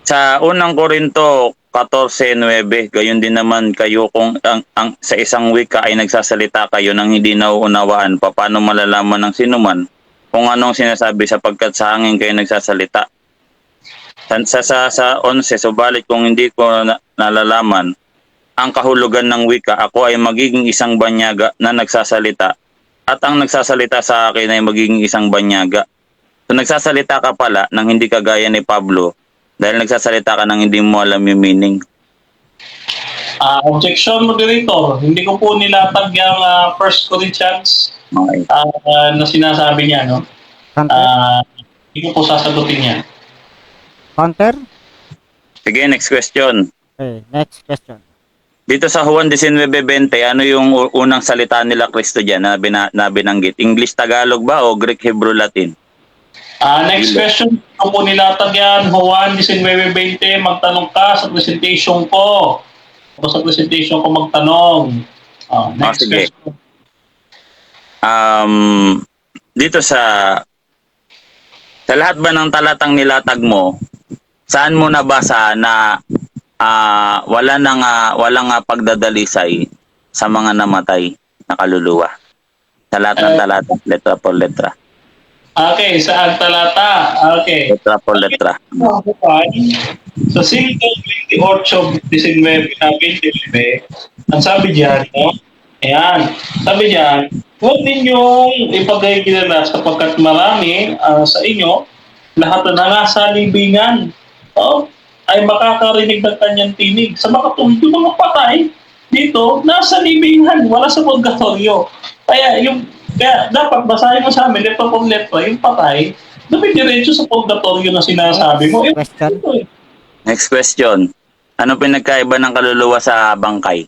Sa unang Korinto 14:9, gayon din naman kayo kung ang sa isang wika ay nagsasalita kayo nang hindi nauunawaan, paano malalaman ng sinuman kung anong sinasabi sapagkat sa hangin kayo nagsasalita. Sa 11, subalit kung hindi ko nalalaman ang kahulugan ng wika, ako ay magiging isang banyaga na nagsasalita at ang nagsasalita sa akin ay magiging isang banyaga. So nagsasalita ka pala nang hindi ka gaya ni Pablo dahil nagsasalita ka nang hindi mo alam yung meaning. Objection, moderator. Hindi ko po nilatag yung 1 Corinthians Okay. na sinasabi niya, no? Counter? Hindi ko po sasagutin yan. Counter? Sige, next question. Okay, next question. Dito sa Juan 19:20, ano yung unang salita nila Kristo dyan na binanggit? English, Tagalog ba o Greek, Hebrew, Latin? Next question, kung po nilatag yan, Juan 19:20, magtanong ka sa presentation ko. O sa presentation ko magtanong. Next sige. question. Dito sa lahat ba ng talatang nilatag mo, saan mo nabasa na walang pagdadalisay sa mga namatay na kaluluwa? Sa lahat ng talata, letra por letra. Okay, saan talata? Okay. Letra por letra. Sa single 28, 19 na 29, ang sabi diyan, no? Ayan, sabi diyan, huwag ninyong ipagkailanlan sapagkat marami sa inyo, lahat na nasa libingan, oh, ay makakarinig ng kanyang tinig. Sa makatulog yung mga patay, dito, nasa libingan, wala sa purgatorio. Kaya dapat basahin mo sa amin, letra por letra, yung patay, dumidiretso sa purgatorio na sinasabi mo. Question. Ito eh. Next question. Ano pinagkaiba ng kaluluwa sa bangkay?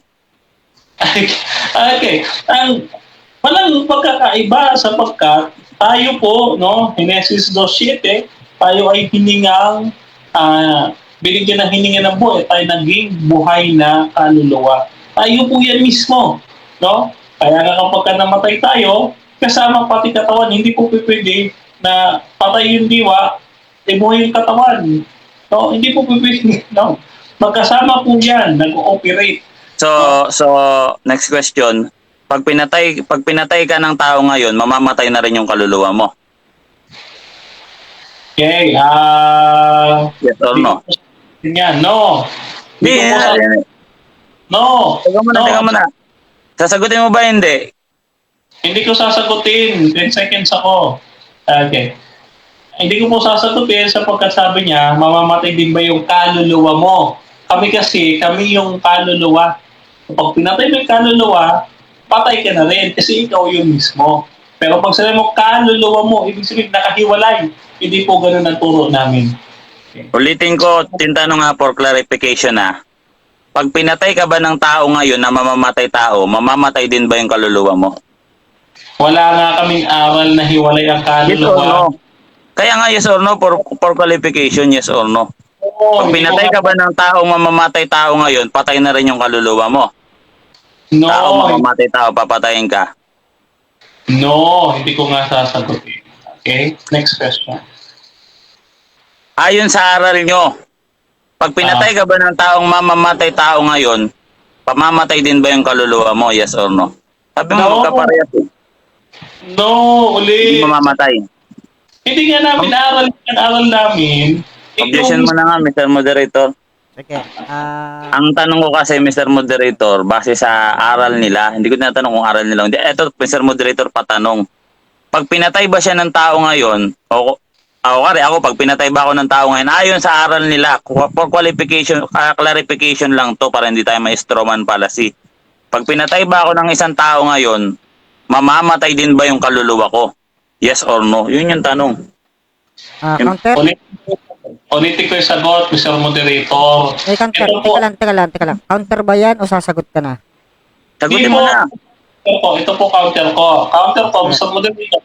Okay. Walang pagkakaiba sapagkat tayo po, no, Genesis 2:7, tayo ay hiningang, binigyan ng hininga ng buhay, tayo naging buhay na kaluluwa. Tayo po yan mismo, no? Kaya nga kapag namatay tayo, kasama pati katawan, hindi po pwede na patay yung diwa, buhay yung katawan. No, hindi po pwede, no? Magkasama po yan, nag-ooperate. So next question. Pag pinatay ka ng tao ngayon, mamamatay na rin yung kaluluwa mo. Okay, Yes or no? Yan, no. Hindi. No. Teka muna. Sasagutin mo ba hindi? Hindi ko sasagutin. 10 seconds ako. Okay. Hindi ko po sasagutin sapagkat sabi niya, mamamatay din ba yung kaluluwa mo? Kami yung kaluluwa. Pag pinatay mo yung kaluluwa, patay ka na rin kasi ikaw yun mismo. Pero pag sabi mo kaluluwa mo, ibig sabihin nakahiwalay. Hindi po ganun ang turo namin. Ulitin ko, tintanong nga for clarification na. Pag pinatay ka ba ng tao ngayon na mamamatay tao, mamamatay din ba yung kaluluwa mo? Wala nga kaming aral na hiwalay ang Yes or kaluluwa. no? Kaya nga yes or no for qualification, yes or no? Oo, Pag hindi ko pinatay nga- ka ba ng tao, mamamatay tao ngayon, patay na rin yung kaluluwa mo. No, Tao, mamamatay tao, papatayin ka. no, hindi ko nga sasagutin. Okay, next question. Ayon sa aral nyo, pag pinatay ka ba ng taong mamamatay tao ngayon, pamamatay din ba yung kaluluwa mo, yes or no? Sabi mo, No. magkaparehas. No, Hindi ulit. mamamatay. Hindi nga namin aral namin. Objection mo na nga, Mr. Moderator. Sige. Ang tanong ko kasi, Mr. Moderator, base sa aral nila, hindi ko tinatanong kung aral nila. Hindi, eto, Mr. Moderator, patanong. Pag pinatay ba siya ng tao ngayon, ako, pag pinatay ba ako ng tao ngayon, ayon sa aral nila, for qualification, clarification lang to para hindi tayo ma-strawman fallacy. Pag pinatay ba ako ng isang tao ngayon, mamamatay din ba yung kaluluwa ko? Yes or no? Yun yung tanong. Counter? Ulitin ko yung sagot, Mr. Moderator. Counter. Ito po, Teka lang. Counter ba yan o sasagot ka na? Sagutin Hindi mo po. na. Ito po counter ko. Counter ko, Mr. Moderator.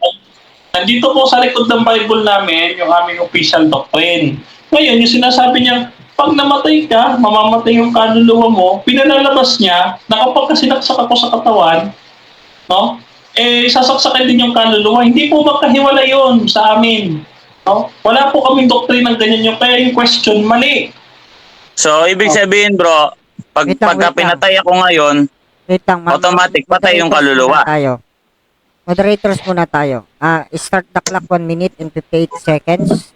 Nandito po sa likod ng Bible namin, yung aming official doctrine. Ngayon, yung sinasabi niya, pag namatay ka, mamamatay yung kaluluwa mo, pinalalabas niya na kapag sinaksak ako sa katawan, no? Sasaksakin din yung kaluluwa. Hindi po magkahiwala yun sa amin. No? Wala po kaming doctrine ng ganyan yung kaya yung question mali. So, ibig sabihin, bro, Wait lang, pagka wait lang. pinatay ako ngayon, Wait lang. automatic patay yung kaluluwa. Moderators muna tayo. Start the clock 1 minute and 58 seconds.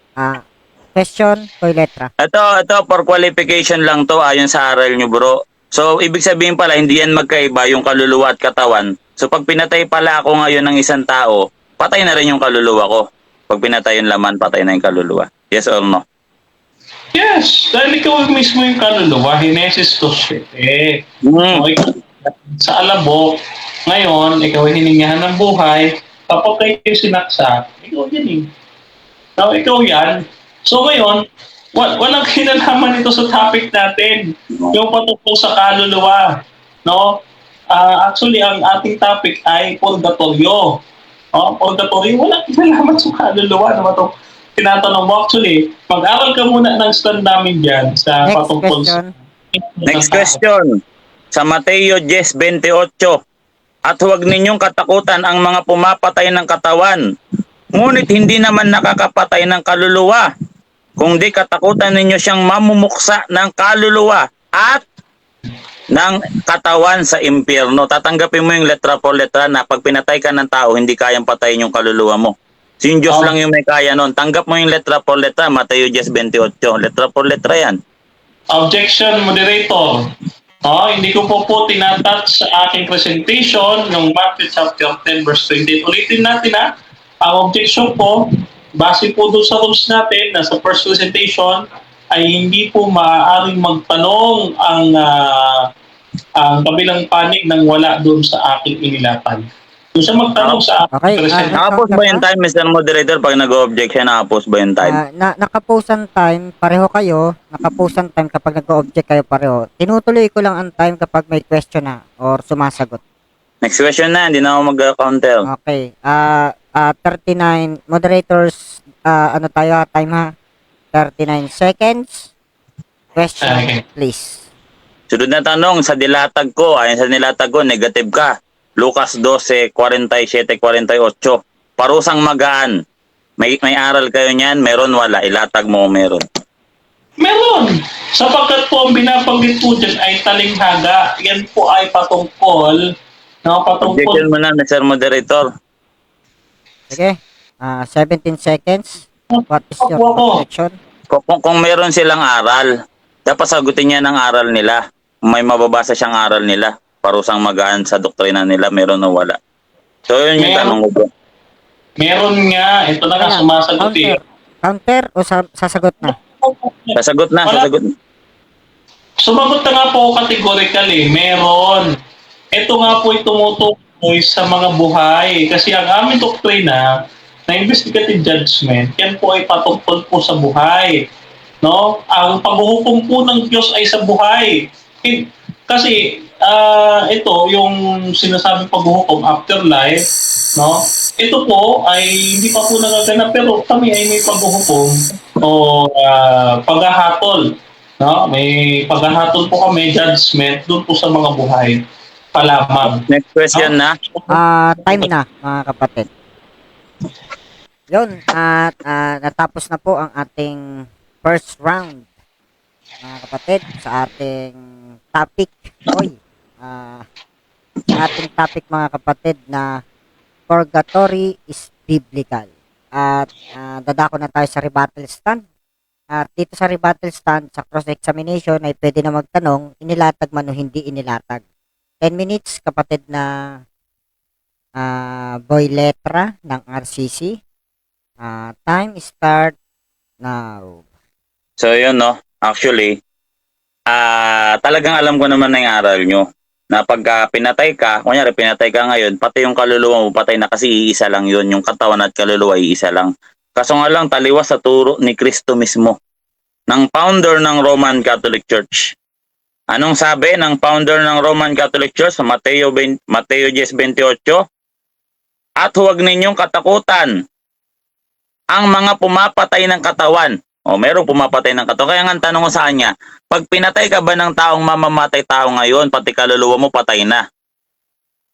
Question, letra. Ito, for qualification lang to, ayon sa aral nyo, bro. So, ibig sabihin pala, hindi yan magkaiba yung kaluluwa at katawan. So, pag pinatay pala ako ngayon ng isang tao, patay na rin yung kaluluwa ko. Pag pinatay yung laman, patay na yung kaluluwa. Yes or no? Yes, dahil ikaw mismo yung kaluluwa, Genesis 2:7. Hmm. So, ikaw, sa alabok, ngayon, ikaw ay hiningahan ng buhay, kapag kayo sinaksak, ikaw yan eh. So, ikaw yan. So, ngayon, walang kinalaman ito sa topic natin, yung patungkol sa kaluluwa. No? Actually, ang ating topic ay purgatorio. Purgatorio, walang kinalaman sa kaluluwa. Ano ba ito? Tinatanong mo, actually, mag-aral ka muna ng stand namin dyan sa Next patungkol question. Next question. Sa Mateo 10:28, at huwag ninyong katakutan ang mga pumapatay ng katawan, ngunit hindi naman nakakapatay ng kaluluwa, kung di katakutan ninyo siyang mamumuksa ng kaluluwa at ng katawan sa impyerno. Tatanggapin mo yung letra por letra na pag pinatay ka ng tao, hindi kayang patayin yung kaluluwa mo. Si Diyos lang yung may kaya nun. Tanggap mo yung letra por letra, Mateo 10:28. Letra por letra yan. Objection, moderator. Hindi ko po tinatouch sa aking presentation ng Matthew chapter 10 verse 28. Ulitin natin ang objection po, base po doon sa rules natin na sa first presentation ay hindi po maaaring magtanong ang kabilang panig nang wala doon sa aking inilatag. Doon siya magtanong sa Okay, presentation. Nakapos ba yung time, Mr. Moderator? Pag nag-object siya, nakapos ba yung time? Nakaposan time, pareho kayo. Nakaposan time kapag nag-object kayo pareho. Tinutuloy ko lang ang time kapag may question na or sumasagot. Next question na, hindi na ako mag-counter. Okay. 39 moderators, ano tayo time ha? 39 seconds. Question, Okay. please. Sunod na tanong, sa dilatag ko, ayon sa nilatag ko, negative ka. Lucas 12, 47, 48. Parusang magaan. May aral kayo niyan, meron wala. Ilatag mo meron. Meron. Sapagkat po ang binabanggit po dyan ay talinghaga. Yan po ay patungkol. Objection mo na, Mr. Moderator. Sige. 17 seconds. What is your objection? Kung meron silang aral, dapat sagutin niya ng aral nila. May mababasa siyang aral nila. Parusang magaan sa doktrina nila, meron o wala. So, yun yung tanong ko po. Meron nga. Ito na nga, sumasagot eh. Counter o sasagot na? Sasagot na, Wala. sasagot na. Sumagot na nga po categorical eh. Meron. Ito nga po ay tumutukoy sa mga buhay. Kasi ang aming doktrina na investigative judgment, yan po ay patungkol po sa buhay. No? Ang paghuhukom po ng Diyos ay sa buhay. Kasi ito, yung sinasabing paghuhukom, afterlife, no? Ito po ay hindi pa po nagaganap pero kami ay may paghuhukom o paghahatol. No? May paghahatol po kami, judgment, doon po sa mga buhay pa lamang. Next question na. Time na, mga kapatid. Yun, at natapos na po ang ating first round, mga kapatid, sa ating topic. Sa ating topic, mga kapatid, na purgatory is biblical. At dadako na tayo sa rebuttal stand. At dito sa rebuttal stand, sa cross-examination ay pwede na magtanong, inilatag man o hindi inilatag. 10 minutes, kapatid na boy letra ng RCC. Time start now. So, yun, no? Actually, talagang alam ko naman na yung aral nyo. Na pagka pinatay ka, kunyari pinatay ka ngayon, pati yung kaluluwa mo patay na kasi iisa lang yun. Yung katawan at kaluluwa iisa lang. Kaso nga lang, taliwas sa turo ni Kristo mismo, ng founder ng Roman Catholic Church. Anong sabi ng founder ng Roman Catholic Church sa Mateo 10:28? At huwag ninyong katakutan ang mga pumapatay ng katawan. Merong pumapatay ng katawan. Kaya nga ang tanong ko sa kanya, pag pinatay ka ba ng taong mamamatay tao ngayon, pati kaluluwa mo patay na?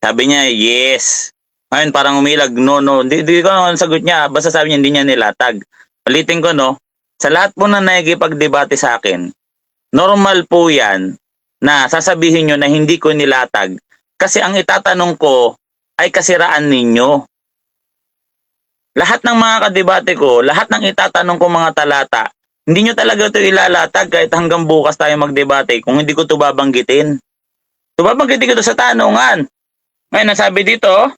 Sabi niya, yes. Ngayon parang umilag, no. Hindi ko ang sagot niya. Basta sabi niya, hindi niya nilatag. Ulitin ko, no. Sa lahat po na nakikipagdebate sa akin, normal po yan na sasabihin nyo na hindi ko nilatag. Kasi ang itatanong ko ay kasiraan ninyo. Lahat ng mga kadebate ko, lahat ng itatanong ko mga talata, hindi nyo talaga ito ilalatag kahit hanggang bukas tayo magdebate kung hindi ko ito babanggitin. So babanggitin ko ito sa tanungan. Ngayon, nasabi dito,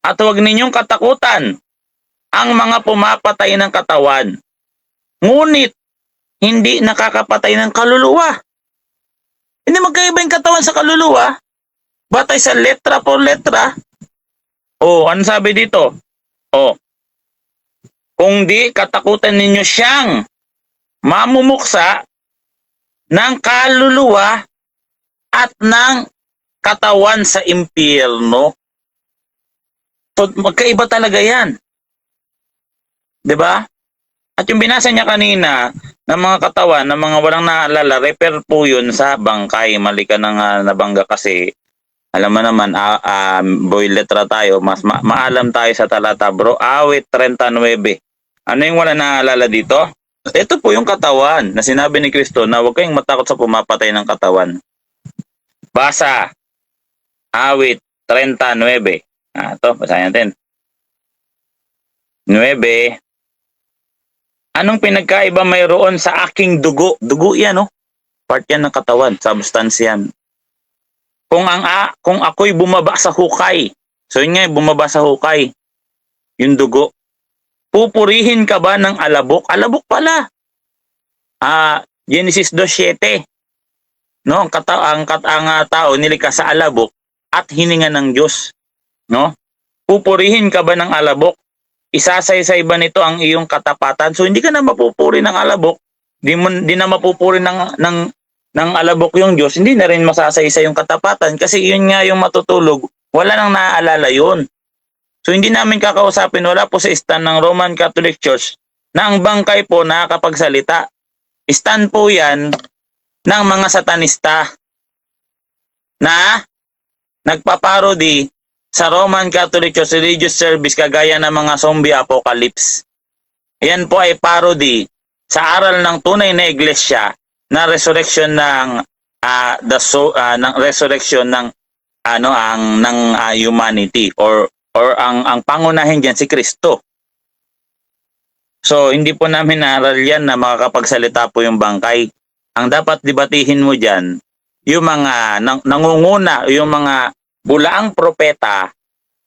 at huwag ninyong katakutan ang mga pumapatay ng katawan. Ngunit, hindi nakakapatay ng kaluluwa. Hindi magkaiba yung katawan sa kaluluwa. Batay sa letra por letra. Ano sabi dito? Kung di katakutan ninyo siyang mamumuksa ng kaluluwa at ng katawan sa impyerno. So, magkaiba talaga yan. 'Di ba? At yung binasa niya kanina ng mga katawan, ng mga walang naalala, refer po yun sa bangkay. Mali ka na nabangga kasi alam mo naman, boy letra tayo, mas maalam tayo sa talata, bro. Awit 39. Ano yung wala naalala dito? Ito po yung katawan na sinabi ni Kristo na huwag kayong matakot sa pumapatay ng katawan. Basa. Awit 39. Ito, basahin natin. 9. Anong pinagkaiba mayroon sa aking dugo? Dugo yan, no? Part yan ng katawan, substance yan. Kung ako'y bumaba sa hukay, so yun nga, bumaba sa hukay, yung dugo, pupurihin ka ba ng alabok? Alabok pala. Genesis 2:7. No, ang tao nilikha sa alabok at hininga ng Diyos. No? Pupurihin ka ba ng alabok? Isasaysay ba nito ang iyong katapatan? So hindi ka na mapupuri ng alabok. Di na mapupuri ng alabok yung Diyos. Hindi na rin masasaysay yung katapatan kasi yun nga yung matutulog. Wala nang naaalala yun. So hindi namin kakausapin, wala po sa stand ng Roman Catholic Church na ang bangkay po nakakapagsalita. Stand po yan ng mga satanista na nagpaparody sa Roman Catholic Church religious service kagaya ng mga zombie apocalypse. Yan po ay parody sa aral ng tunay na iglesia na resurrection ng resurrection ng humanity or ang pangunahin diyan si Kristo. So hindi po namin naaral yan na makakapagsalita po yung bangkay. Ang dapat debatihin mo diyan yung mga nangunguna, yung mga bulaang propeta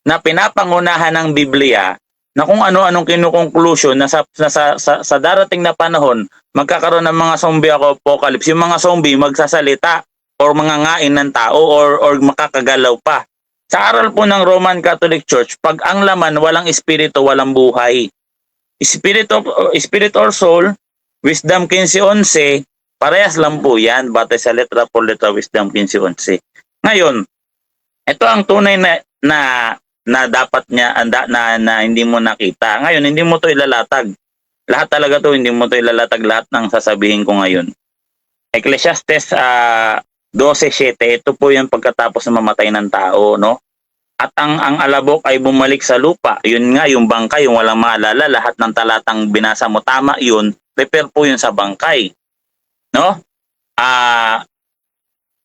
na pinapangunahan ng Biblia na kung ano-anong kinukonklusyon na sa darating na panahon magkakaroon ng mga zombie apocalypse. Yung mga zombie magsasalita or mga ngain ng tao or makakagalaw pa. Sa aral po ng Roman Catholic Church, pag ang laman walang espiritu, walang buhay. Spirit or soul, Wisdom 15:11, parehas lang po yan, batay sa letra por letra Wisdom 15:11. Ngayon, ito ang tunay na dapat niya na hindi mo nakita. Ngayon, hindi mo to ilalatag. Lahat talaga to, hindi mo to ilalatag lahat ng sasabihin ko ngayon. Ecclesiastes 12:7, ito po yung pagkatapos na mamatay ng tao, no? At ang alabok ay bumalik sa lupa. Yun nga, yung bangkay, yung walang maalala, lahat ng talatang binasa mo, tama yun, repair po yun sa bangkay. No?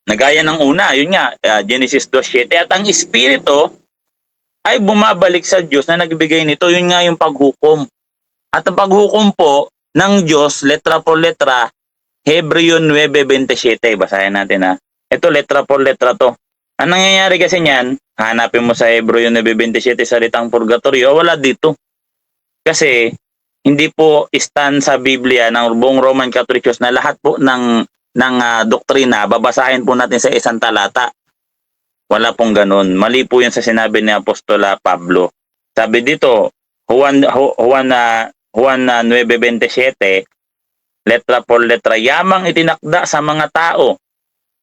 Nagaya ng una, yun nga, Genesis 2:7. At ang espiritu ay bumabalik sa Diyos na nagbigay nito, yun nga yung paghukom. At ang paghukom po ng Diyos, letra por letra, Hebreo 9:27. Basahin natin ha. Ito, letra por letra to. Ang nangyayari kasi niyan, hanapin mo sa Hebreo 9:27 salitang purgatorio, wala dito. Kasi hindi po stand sa Biblia ng buong Roman Catholic Church na lahat po ng doktrina babasahin po natin sa isang talata. Wala pong ganun. Mali po yan sa sinabi ni Apostola Pablo. Sabi dito, Juan 9:27, letra por letra, yamang itinakda sa mga tao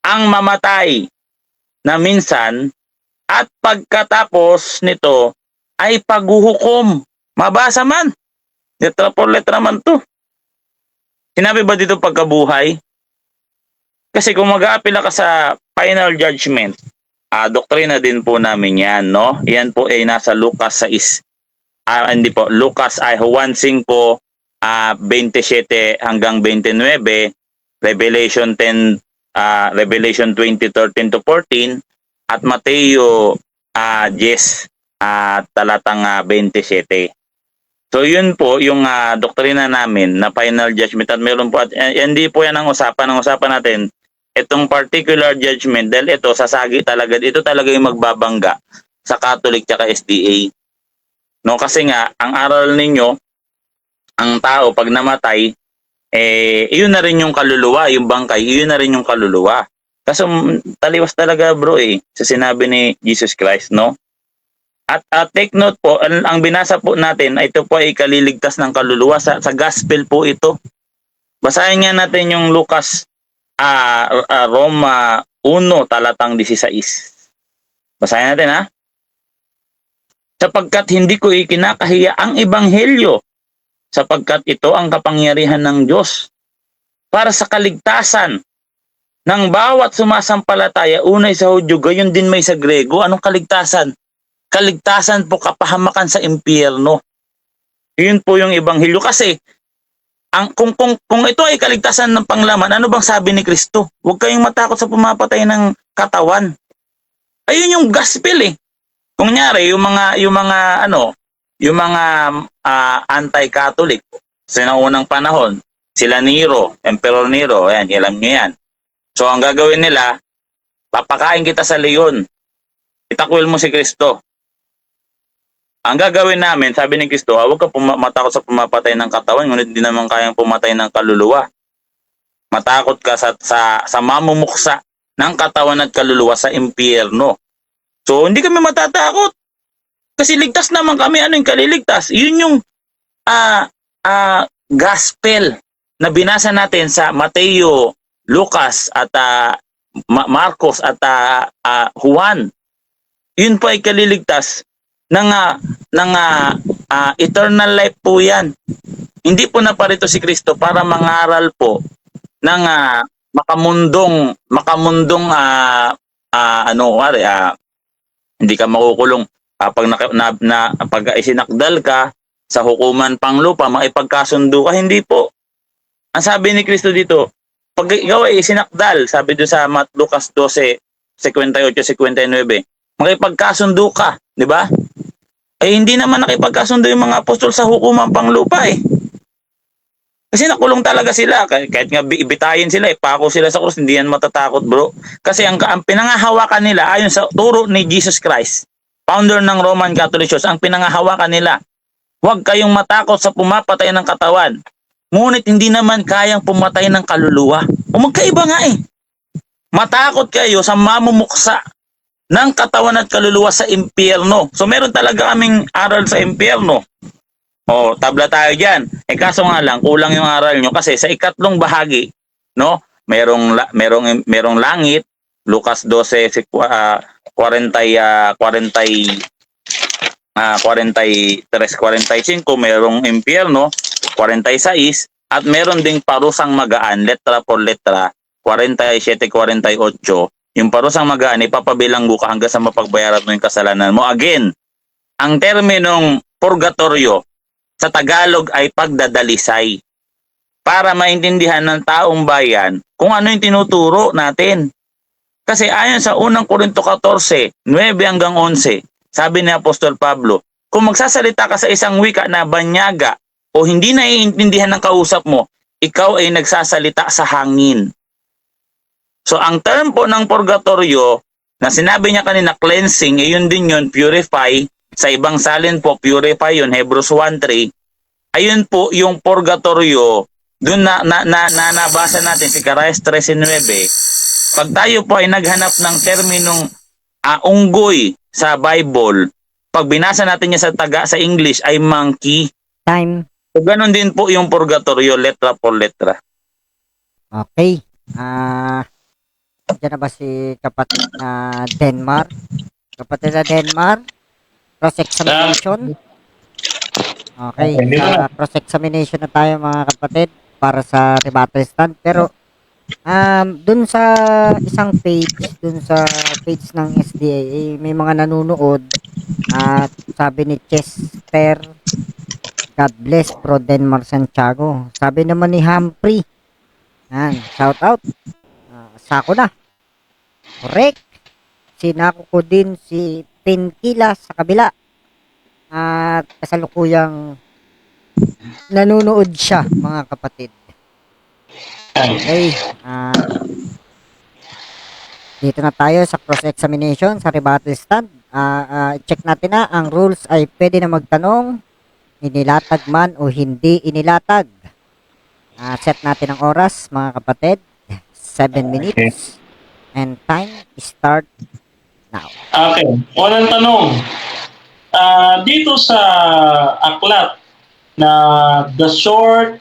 ang mamatay na minsan at pagkatapos nito ay paghuhukom. Mabasa man. Letra por letra man to. Sinabi ba dito pagkabuhay? Kasi kung mag-aapila ka sa final judgment, doktrina din po namin yan, no? Yan po ay nasa Lucas 6. Lucas ay Juan 5, 27 hanggang 29, Revelation 10, Revelation 20:13-14, at Mateo 10, talatang 27. So yun po yung doktrina namin na final judgment, at meron po, at hindi po yan ang usapan. Ang usapan natin, itong particular judgment, dahil ito sasagi talaga, ito talaga yung magbabangga sa Catholic at SDA. No, kasi nga, ang aral ninyo, ang tao pag namatay, iyon na rin yung kaluluwa, yung bangkay, iyon na rin yung kaluluwa. Kaso taliwas talaga bro sa sinabi ni Jesus Christ, no? At take note po, ang binasa po natin, ito po ay ikaliligtas ng kaluluwa, sa gospel po ito. Basahin nga natin yung Lucas, Roma 1, talatang 16. Basahin natin ha. Sapagkat hindi ko ikinakahiya ang ebanghelyo, sapagkat ito ang kapangyarihan ng Diyos para sa kaligtasan ng bawat sumasampalataya, unay sa Hudyo, gayon din may sa Grego. Anong kaligtasan? Kaligtasan po, kapahamakan sa impyerno. Yun po yung ebanghelyo. Kasi kung ito ay kaligtasan ng panglaman, ano bang sabi ni Kristo? Huwag kayong matakot sa pumapatay ng katawan. Ayun yung gospel Kung nyari, yung mga anti-Catholic sa unang panahon, sila Nero, Emperor Nero, ayan, alam niyo yan. So ang gagawin nila, papakain kita sa leon. Itakwil mo si Kristo. Ang gagawin namin, sabi ni Kristo, huwag ka matakot sa pumapatay ng katawan, ngunit hindi naman kayang pumatay ng kaluluwa. Matakot ka sa mamumuksa ng katawan at kaluluwa sa impyerno. So hindi kami matatakot. Kasi ligtas naman kami. Ano yung kaliligtas? Yun yung gospel na binasa natin sa Mateo, Lucas at Marcos at Juan. Yun po ay kaliligtas ng eternal life po yan. Hindi po naparito si Kristo para mangaral po ng makamundong hindi ka makukulong pag isinakdal ka sa hukuman panglupa, makipagkasundo ka. Hindi po. Ang sabi ni Kristo dito, pag ikaw ay isinakdal, sabi doon sa Lucas 12:58-59, makipagkasundo ka, di ba? Eh hindi naman nakipagkasundo yung mga apostol sa hukuman panglupa eh. Kasi nakulong talaga sila. Kahit nga ibitayin sila, ipako sila sa krus, hindi yan matatakot, bro. Kasi ang pinangahawakan nila, ayon sa turo ni Jesus Christ, founder ng Roman Catholic Church, ang pinangahawakan nila, huwag kayong matakot sa pumapatay ng katawan. Ngunit hindi naman kayang pumatay ng kaluluwa. O magkaiba nga eh. Matakot kayo sa mamumuksa ng katawan at kaluluwa sa impyerno. So meron talaga kaming aral sa impyerno. O, tabla tayo dyan. Eh kaso nga lang, kulang yung aral nyo kasi sa ikatlong bahagi, no, merong langit, Lucas 12:43-45, merong impyerno, 46, at meron ding parusang magaan, letra por letra, 47-48, yung parusang magaan, ipapabilanggo ka hanggang sa mapagbayaran mo yung kasalanan mo. Again, ang terminong purgatorio, sa Tagalog ay pagdadalisay para maintindihan ng taong bayan kung ano yung tinuturo natin. Kasi ayon sa unang Korinto 14:9-11, sabi ni Apostol Pablo, kung magsasalita ka sa isang wika na banyaga o hindi naiintindihan ng kausap mo, ikaw ay nagsasalita sa hangin. So ang term po ng purgatorio na sinabi niya kanina, cleansing, yun din yun, purify. Sa ibang salin po, purify yun, Hebrews 1:3. Ayun po yung purgatorio, dun na nabasa natin, si Zacarias 13:9. Pag tayo po ay naghanap ng terminong unggoy sa Bible, pag binasa natin niya sa English ay monkey. Time. So ganun din po yung purgatorio, letra por letra. Okay. Diyan na ba si kapatid na Denmark? Kapatid na Denmark? Cross-examination? Okay, cross-examination na tayo mga kapatid para sa rebuttal stand. Pero, dun sa isang page, dun sa page ng SDA, may mga nanonood at sabi ni Chester, God bless, Pro Denmark Santiago. Sabi naman ni Humphrey, shout out, sako na. Correct. Sinako ko din si Pinkila sa kabila at kasalukuyang nanonood siya mga kapatid. Okay, dito na tayo sa cross-examination sa rebuttal stand. Check natin na ang rules ay pwede na magtanong, inilatag man o hindi inilatag. Set natin ang oras mga kapatid, 7 minutes and time start now. Okay, unang tanong. Dito sa aklat na The Short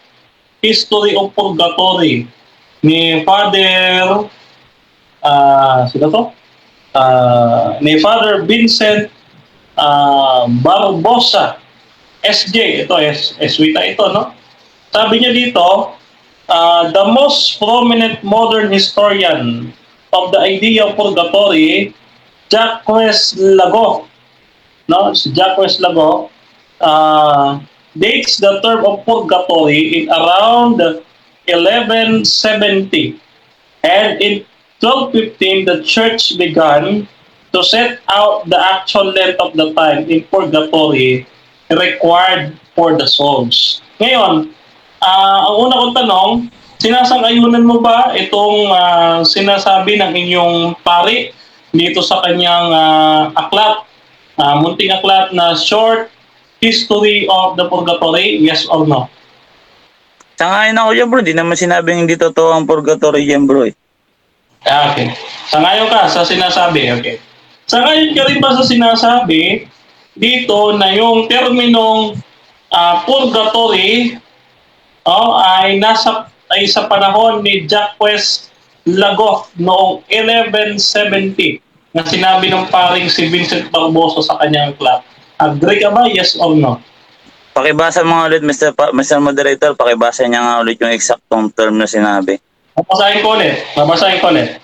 History of Purgatory ni Father sino to? Ni Father Vincent Barbosa SJ, ito Eswita ito, no? Sabi niya dito, the most prominent modern historian of the idea of purgatory, Jacques Lago, no? Si Jacques Lago dates the term of purgatory in around 1170, and in 1215 the church began to set out the actual length of the time in purgatory required for the souls. Ngayon, ang una kong tanong, sinasang-ayunan mo ba itong sinasabi ng inyong pari dito sa kanyang aklat, munting aklat na Short History of the Purgatory? Yes or no? Sangayon ako dyan bro, di naman sinabing hindi totoo ang purgatory dyan bro eh. Okay. Sangayon ka sa sinasabi. Okay. Sangayon ka rin ba sa sinasabi dito na yung terminong purgatory ay sa panahon ni Jacques Lagoff noong 1170 na sinabi ng paring si Vincent Barbosa sa kanyang aklat? Agree ka ba? Yes or no? Pakibasa mo nga ulit Mr. Moderator, pakibasa niya nga ulit yung eksaktong term na sinabi. Babasahin ko ulit.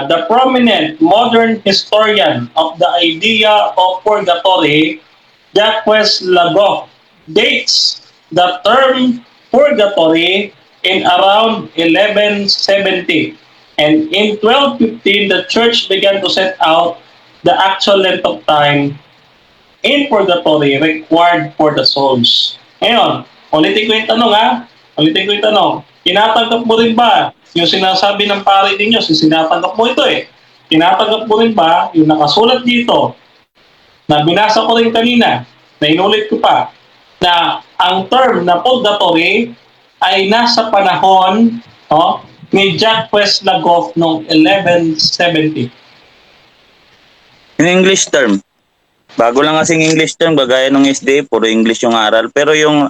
The prominent modern historian of the idea of purgatory, Jacques Lagoff, dates the term purgatory in around 1170. And in 1215, the church began to set out the actual length of time in purgatory required for the souls. Ngayon, ulitin ko yung tanong. Tinatanggap mo rin ba yung sinasabi ng pari ninyo? Sinatanggap mo ito eh. Tinatanggap mo rin ba yung nakasulat dito na binasa ko rin kanina, na inulit ko pa, na ang term na purgatory ay nasa panahon ni Jacques Lagoff noong 1170? Yung English term. Bago lang kasing English term, gagaya ng SDA, puro English yung aral. Pero yung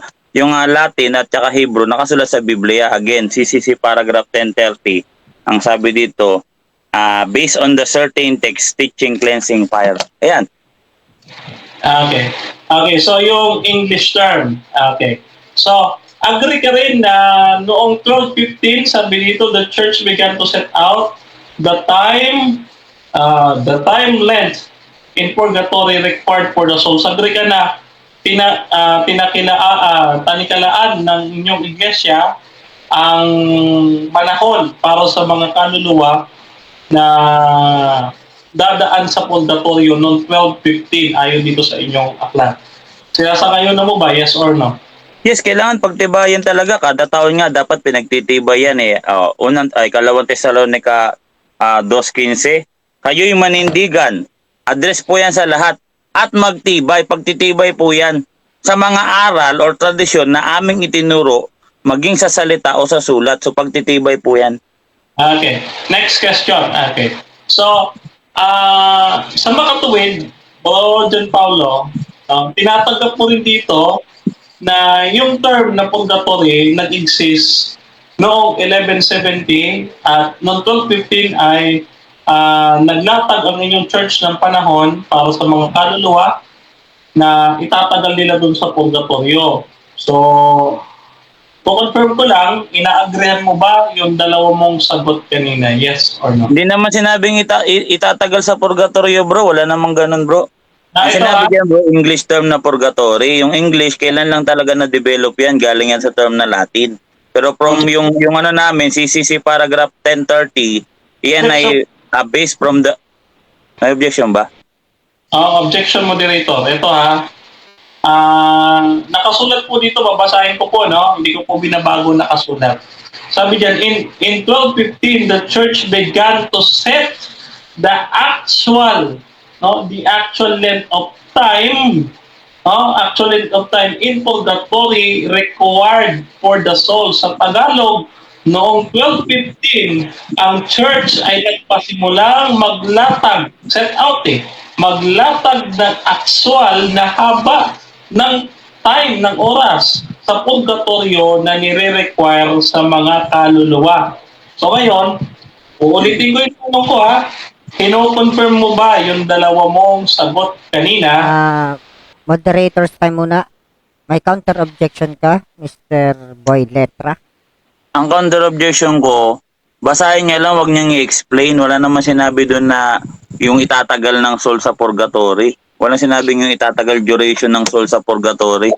Latin at saka Hebrew, nakasulat sa Biblia. Again, CCC paragraph 1030. Ang sabi dito, based on the certain text, teaching, cleansing, fire. Ayan. Okay. So yung English term. Okay. So, agree ka rin na noong 1215, sabi dito, the church began to set out the time length in purgatory required for the souls. Agree ka na tanikalaan ng inyong iglesia ang panahon para sa mga kaluluwa na dadaan sa purgatorio noong 1215 ayon dito sa inyong aklat. Sinasang-ayon na mo ba? Yes or no? Yes, kailangan pagtibayan talaga. Kada taon nga dapat pinagtitibayan eh. Kalawang Tesalonica 2:15. Kayo'y manindigan. Address po yan sa lahat. At magtibay, pagtitibay po yan sa mga aral or tradisyon na aming itinuro, maging sa salita o sa sulat. So pagtitibay po yan. Okay. Next question. Okay. So, sa makatuwid, John Paulo, tinatanggap mo rin dito na yung term na purgatory nag-exist noong 1170 at noong 1215 ay naglatag ang inyong church ng panahon para sa mga kaluluwa na itatagal nila dun sa purgatorio. So, confirm ko lang, ina-agreehan mo ba yung dalawa mong sagot kanina? Yes or no? Hindi naman sinabing itatagal sa purgatorio bro. Wala namang ganun bro. Ang sinabi diyan bro, English term na purgatory. Yung English, kailan lang talaga na-develop yan? Galing yan sa term na Latin. Pero from yung ano namin, CCC paragraph 1030, yan ay based from the... May objection ba? Objection, moderator. Ito nakasulat po dito, babasahin ko po, no? Hindi ko po binabago nakasulat. Sabi diyan, in 1215, the church began to set the actual length of time, in purgatory required for the soul. Sa Tagalog, noong 1215, ang church ay nagpasimulang maglatag ng actual na haba ng time, ng oras sa purgatorio na nire-require sa mga kaluluwa. So ngayon, uulitin ko yung tanong ko Kino-confirm mo ba yung dalawa mong sagot kanina? Moderators time muna. May counter objection ka, Mr. Boy Letra? Ang counter objection ko, basahin niya lang, wag niyang i-explain. Wala naman sinabi doon na yung itatagal ng soul sa purgatory. Walang sinabing yung itatagal duration ng soul sa purgatory.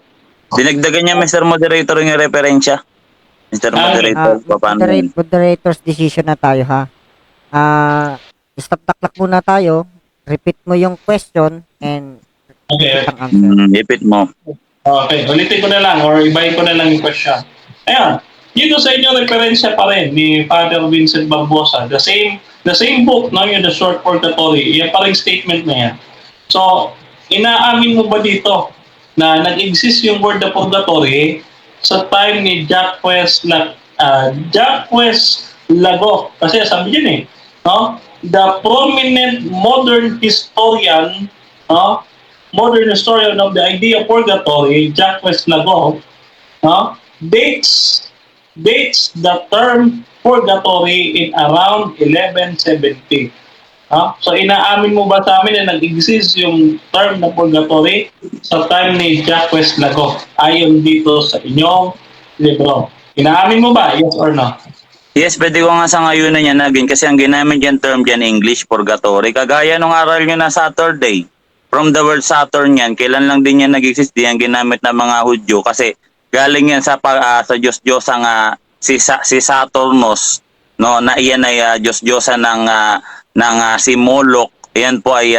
Dinagdagan niya, Mr. Moderator, yung referensya. Mr. Moderator, Moderator's decision na tayo, ha? Stop the clock muna tayo. Repeat mo yung question and Okay. ang answer. Repeat mo. Okay, ulitin ko na lang or ibahin ko na lang yung question. Ayan. Dito sa inyo referensya pa rin ni Father Vincent Barbosa. The same book, no, yung The Short Purgatory. Yan pa rin statement na yan. So, inaamin mo ba dito na nag-exist yung word na purgatory sa time ni Jacques Lago? Kasi sabi dyan eh, no? The prominent modern historian, no? Modern historian of the idea of purgatory, Jacques Lago, no? dates the term purgatory in around 1170. So inaamin mo ba sa amin na nag-exist yung term na purgatory sa time ni Jacques Lago ayon dito sa inyong libro? Inaamin mo ba? Yes or no? Yes, pwede ko nga sa ngayon na yan naging kasi ang ginamit dyan term dyan English, purgatory. Kagaya nung aral nyo na Saturday. From the word Saturn yan, kailan lang din yan nag-exist, di yan ginamit ng mga Hudyo kasi galing yan sa Diyos-Diyos ang si Saturnus, no, na iyan ay Diyos-Diyosan ng si Moloch, iyan po ay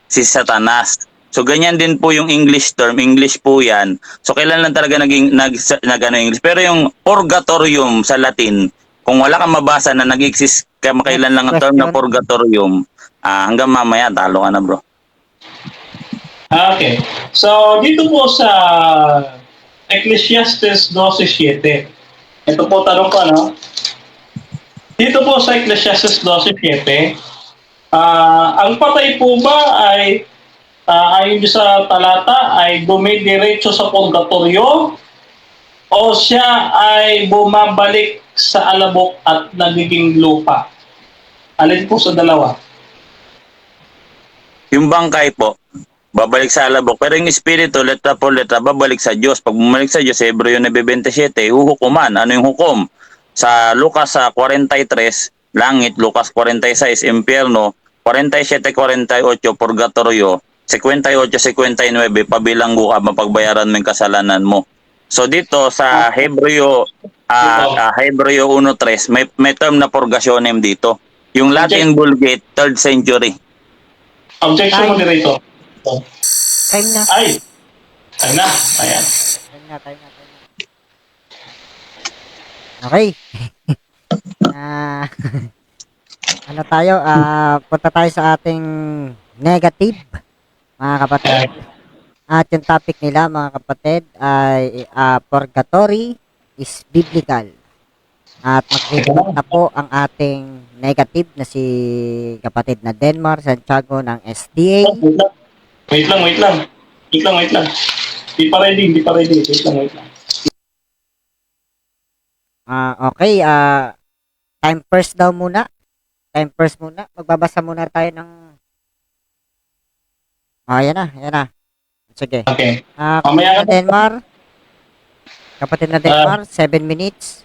si Satanas. So ganyan din po yung English term, English po yan. So kailan lang talaga English. Pero yung purgatorium sa Latin, kung wala kang mabasa na nag-exist kailan lang ang term na purgatorium, hanggang mamaya talo ka na, bro. Okay. So dito po sa Ecclesiastes 12:7. Ito po tanong ko, no? Dito po sa Ecclesiastes 12:7, ang patay po ba ay ayon sa talata ay dumidiretso sa purgatorio o siya ay bumabalik sa alabok at nagiging lupa? Alin po sa dalawa? Yung bangkay po, babalik sa alabok. Pero yung espiritu, letra por letra, babalik sa Diyos. Pag bumalik sa Diyos, Hebreo 9:27, huhukuman. Ano yung hukom? Sa Lucas 43, langit. Lucas 46, impyerno. 47-48, purgatorio. 58-59, pabilanggo ka, mapagbayaran mo yung kasalanan mo. So dito sa Hebreo 1:3, may term na purgationem dito. Yung Latin Vulgate, 3rd century. Objection mo dito. Time na. Ay! Ay na. Ayan. Time na. Okay. Ano tayo? Punta tayo sa ating negative, mga kapatid. At yung topic nila, mga kapatid, ay purgatory is biblical. At mag-report na po ang ating negative na si kapatid na Denmar Santiago ng SDA. Wait lang. Hindi pa ready. Wait lang. Okay, time first muna. Magbabasa muna tayo ng... Yan na. Sige. Okay. Kapatid na Denmar, 7 minutes.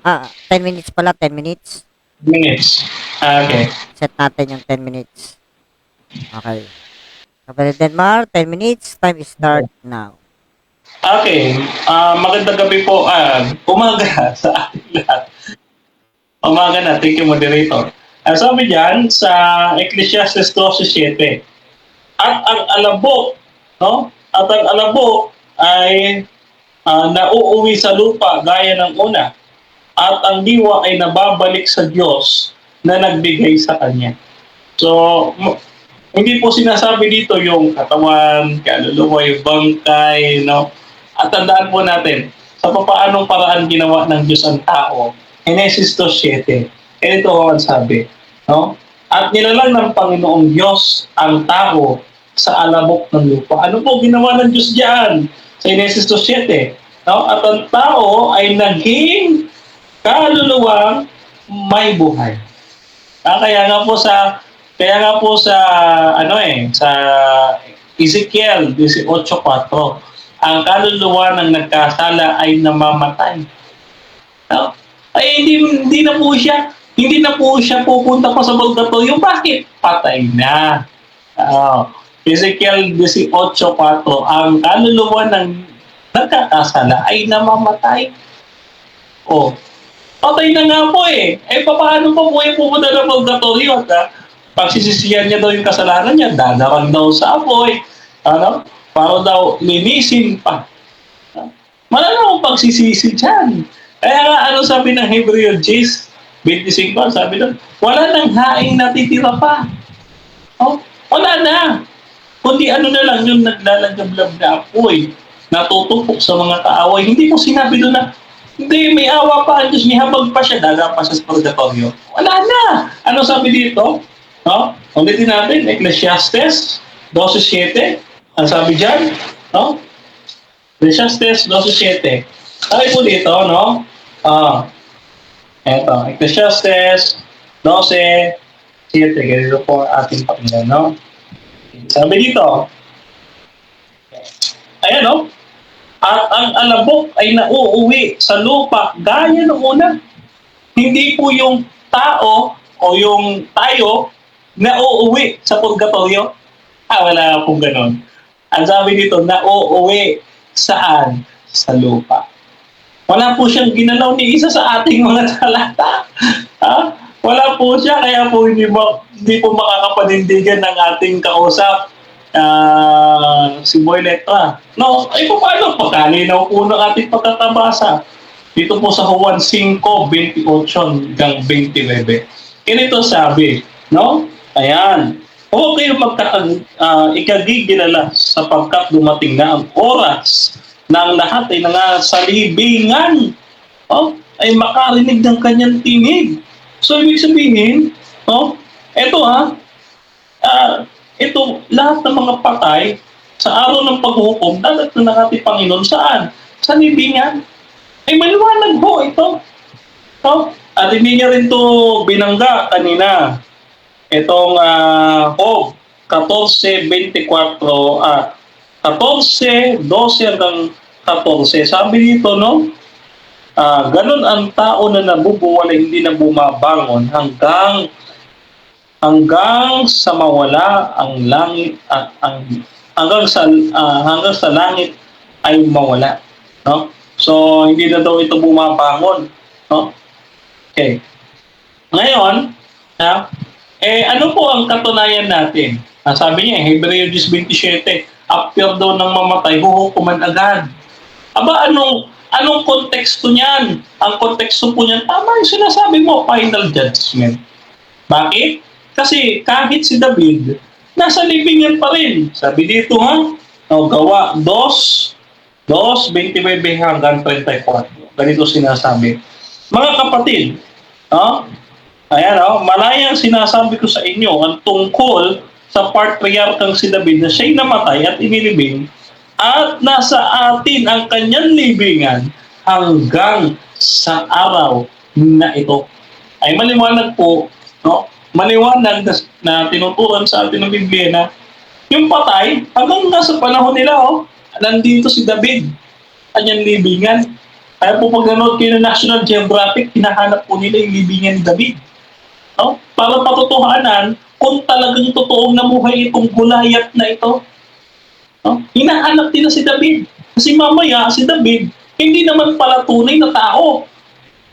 10 minutes pala, 10 minutes. Minutes. Okay. Set natin yung 10 minutes. Okay. Kapatid Denmar, 10 minutes. Time is start now. Okay. Magandang gabi po. Umaga sa ating lahat. Umaga na. Thank you, moderator. Sabi dyan sa Ecclesiastes 12:7. At ang alabok, no? At ang alabok ay nauuwi sa lupa gaya ng una. At ang diwa ay nababalik sa Diyos na nagbigay sa kanya. So, hindi po sinasabi dito yung katawan, kaluluwa, yung bangkay, no? At tandaan po natin, sa papaanong paraan ginawa ng Diyos ang tao, Genesis 2:7. Ito ang sabi, no? At nilalang ng Panginoong Diyos ang tao sa alabok ng lupa. Ano po ginawa ng Diyos diyan? Sa Genesis 2:7, no? At ang tao ay naging kaluluwang may buhay. Kaya nga po sa sa Ezekiel 18:4, ang kaluluwa ng nagkasala ay namamatay. No? Ay hindi na po siya pupunta pa sa purgatorio. Bakit? Patay na. Ezekiel 18:4, ang kaluluwa ng nagkakasala ay namamatay. Patay na nga po eh. Paano pa po yung pupunta ng purgatorio? At pagsisisihan niya daw yung kasalanan niya, dadarang daw sa apoy, para daw linisin pa. Wala na akong pagsisisi dyan. Kaya nga, ano sabi ng Hebreo 25, sabi doon, wala nang haing natitira pa. Oh, wala na. Kundi ano na lang yung naglalagablab na apoy, natutupok sa mga kaaway. Hindi mo sinabi doon na, hindi, may awa pa ang Diyos, may habag pa siya, dala pa siya sa purgatorio. Wala na. Ano sabi dito? No? Ulitin natin, Ecclesiastes 12:7. Ang sabi dyan, no? Ecclesiastes 12:7. Sabi po dito, no? Eto, Ecclesiastes 12:7. Ganito po ang ating pakinggan, no? Sabi dito, ayan, no? At ang alabok ay nauuwi sa lupa gaya ng una. Hindi po yung tao o yung tayo nauuwi sa purgatorio. Wala pong ganon. Ang sabi dito, nauuwi saan? Sa lupa. Wala po siyang ginalaw ni isa sa ating mga talata. Wala po siya, kaya po hindi po makakapanindigan ng ating kausap, si Boy Letra. No, ay paano? Pagkalinaw po ng ating pagkakabasa. Dito po sa Juan 5:28 hanggang 29. Ganito sabi, no? Ayan. Huwag kayo ikagigilala sapagkat dumating na ang oras na ang lahat ay nasa libingan, ay makarinig ng kanyang tinig. So, ibig sabihin, ito ito, lahat ng mga patay sa araw ng paghuhukom, dapat na ng ating Panginoon saan? Sa libingan. Ay maliwanag ho ito. At hindi niya rin ito binangga kanina. Itong Job 14:24, 14:12 hanggang 14. Sabi dito, no? Ganun ang tao na nabubuwalay, hindi na bumabangon hanggang sa mawala ang langit at hanggang sa langit ay mawala, no? So hindi na daw ito bumabangon, no? Okay. Ngayon, ano po ang katunayan natin? Sabi niya, Hebreo 10:27, after daw ng mamatay, huhukuman agad. Aba, anong konteksto niyan? Ang konteksto po niyan, tama yung sinasabi mo, final judgment. Bakit? Kasi kahit si David, nasa libingan pa rin. Sabi dito Gawa 2:29 hanggang 34. Ganito sinasabi. Mga kapatid, ayan, malayang sinasabi ko sa inyo ang tungkol sa patriarkang si David na siya'y namatay at inilibing at nasa atin ang kanyang libingan hanggang sa araw na ito. Ay maliwanag po, no? Maliwanag na tinuturan sa atin ng Biblia na yung patay, hanggang nasa panahon nila, nandito si David, kanyang libingan. Kaya po pag nanood kayo ng National Geographic, hinahanap po nila yung libingan ni David. No? Para patutuhanan kung talagang totoong namuhay itong Goliath na ito. No? Hinahanap nila si David. Kasi mamaya, si David, hindi naman pala tunay na tao.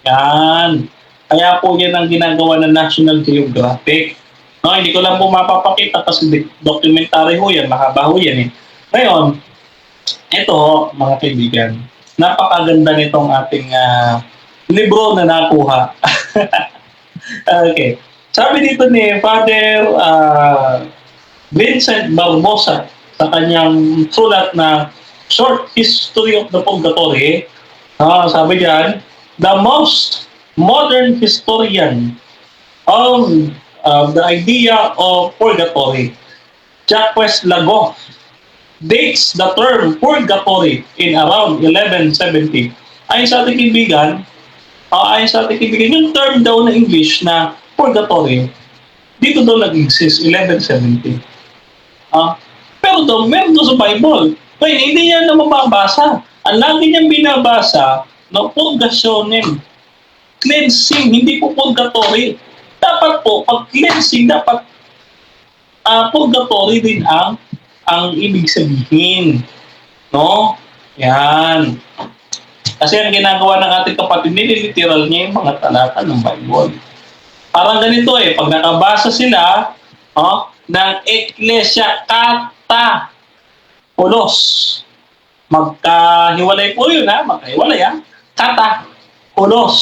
Yan. Kaya po yan ang ginagawa ng National Geographic. No, hindi ko lang po mapapakita kasi documentary ho yan, mahaba ho yan eh. Ngayon, ito mga kaibigan, napakaganda nitong ating libro na nakuha. Okay. Sabi dito ni Father Vincent Barbosa sa kanyang sulat na Short History of the Purgatory, sabi diyan, the most modern historian of the idea of purgatory, Jacques Lagoff, dates the term purgatory in around 1170. Ayon sa ating kaibigan, yung term daw na English na purgatory, dito daw nag-exist, 1170. Pero daw, meron daw sa Bible. Ngayon, hindi niya na mababasa. Ang lagi niyang binabasa, purgationem. Cleansing, hindi po purgatory. Dapat po, pag cleansing, dapat purgatory din ang ibig sabihin. No? Yan. Kasi ang ginagawa ng ating kapatid, nililiteral niya yung mga talata ng Bible. Parang ganito pag nakabasa sila ng Ecclesia Kata Ulos. Magkahiwalay po yun, magkahiwalay Kata Holos.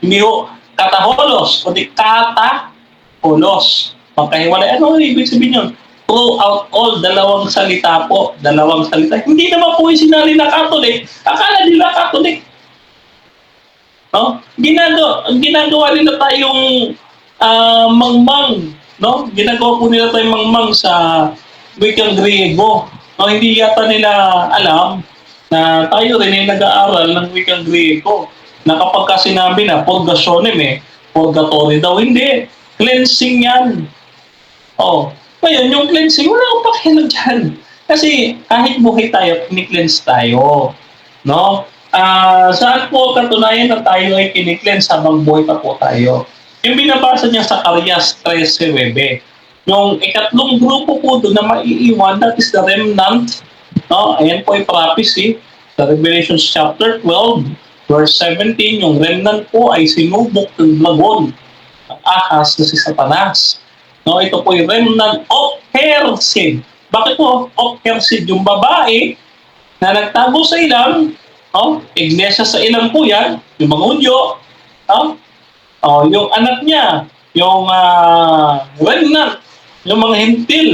Hindi ho kataholos, kundi kataholos. Magkahiwalay. Ano ang ibig sabihin yun? Throughout all, dalawang salita po. Dalawang salita. Hindi naman po yung sinali na Catholic. Akala nila Catholic. No? Ginagawa nila tayong mangmang. No? Ginagawa po nila tayong mangmang sa wikang Griego. No? Hindi yata nila alam na tayo rin ay nag-aaral ng wikang Griego. Na kapag ka sinabi na purgationem purgatory daw, hindi. Cleansing yan. Oh. Ngayon, yung cleansing, wala akong pakialam dyan. Kasi kahit buhay tayo, kini-cleanse tayo. No? Saan po katunayan na tayo ay kini-cleanse habang buhay pa po tayo? Yung binabasa niya sa Carias 13:9. Yung ikatlong grupo po doon na maiiwan, that is the remnant. No? Ayan po yung prophecy. Sa Revelation chapter 12, verse 17, yung remnant po ay sinubok ng dragon, ang ahas na si Satanas. No, ito po yung remnant of her seed. Bakit po of her seed? Yung babae na nagtago sa ilang, no? Iglesia sa ilang po yan, yung mga Hudyo, no? Yung anak niya, yung remnant, yung mga hentil,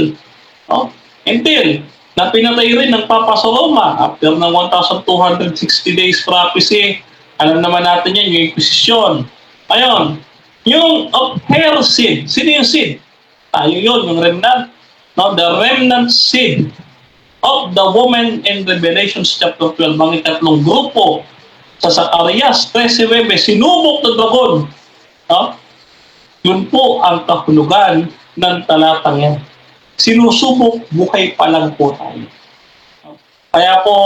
no? Hentil, na pinatay rin ng Papa sa Roma after ng 1,260 days prophecy. Alam naman natin yan, yung Inquisition. Ayun, yung of her seed. Sino yung seed? Tayo yun, yung remnant. No, the remnant seed of the woman in Revelation chapter 12. Ang ikatlong grupo sa Zacarias 13:9, sinubok ng dragon. No? Yun po ang kahulugan ng talatang yan. Sinusubok, buhay pa lang po tayo. Kaya po,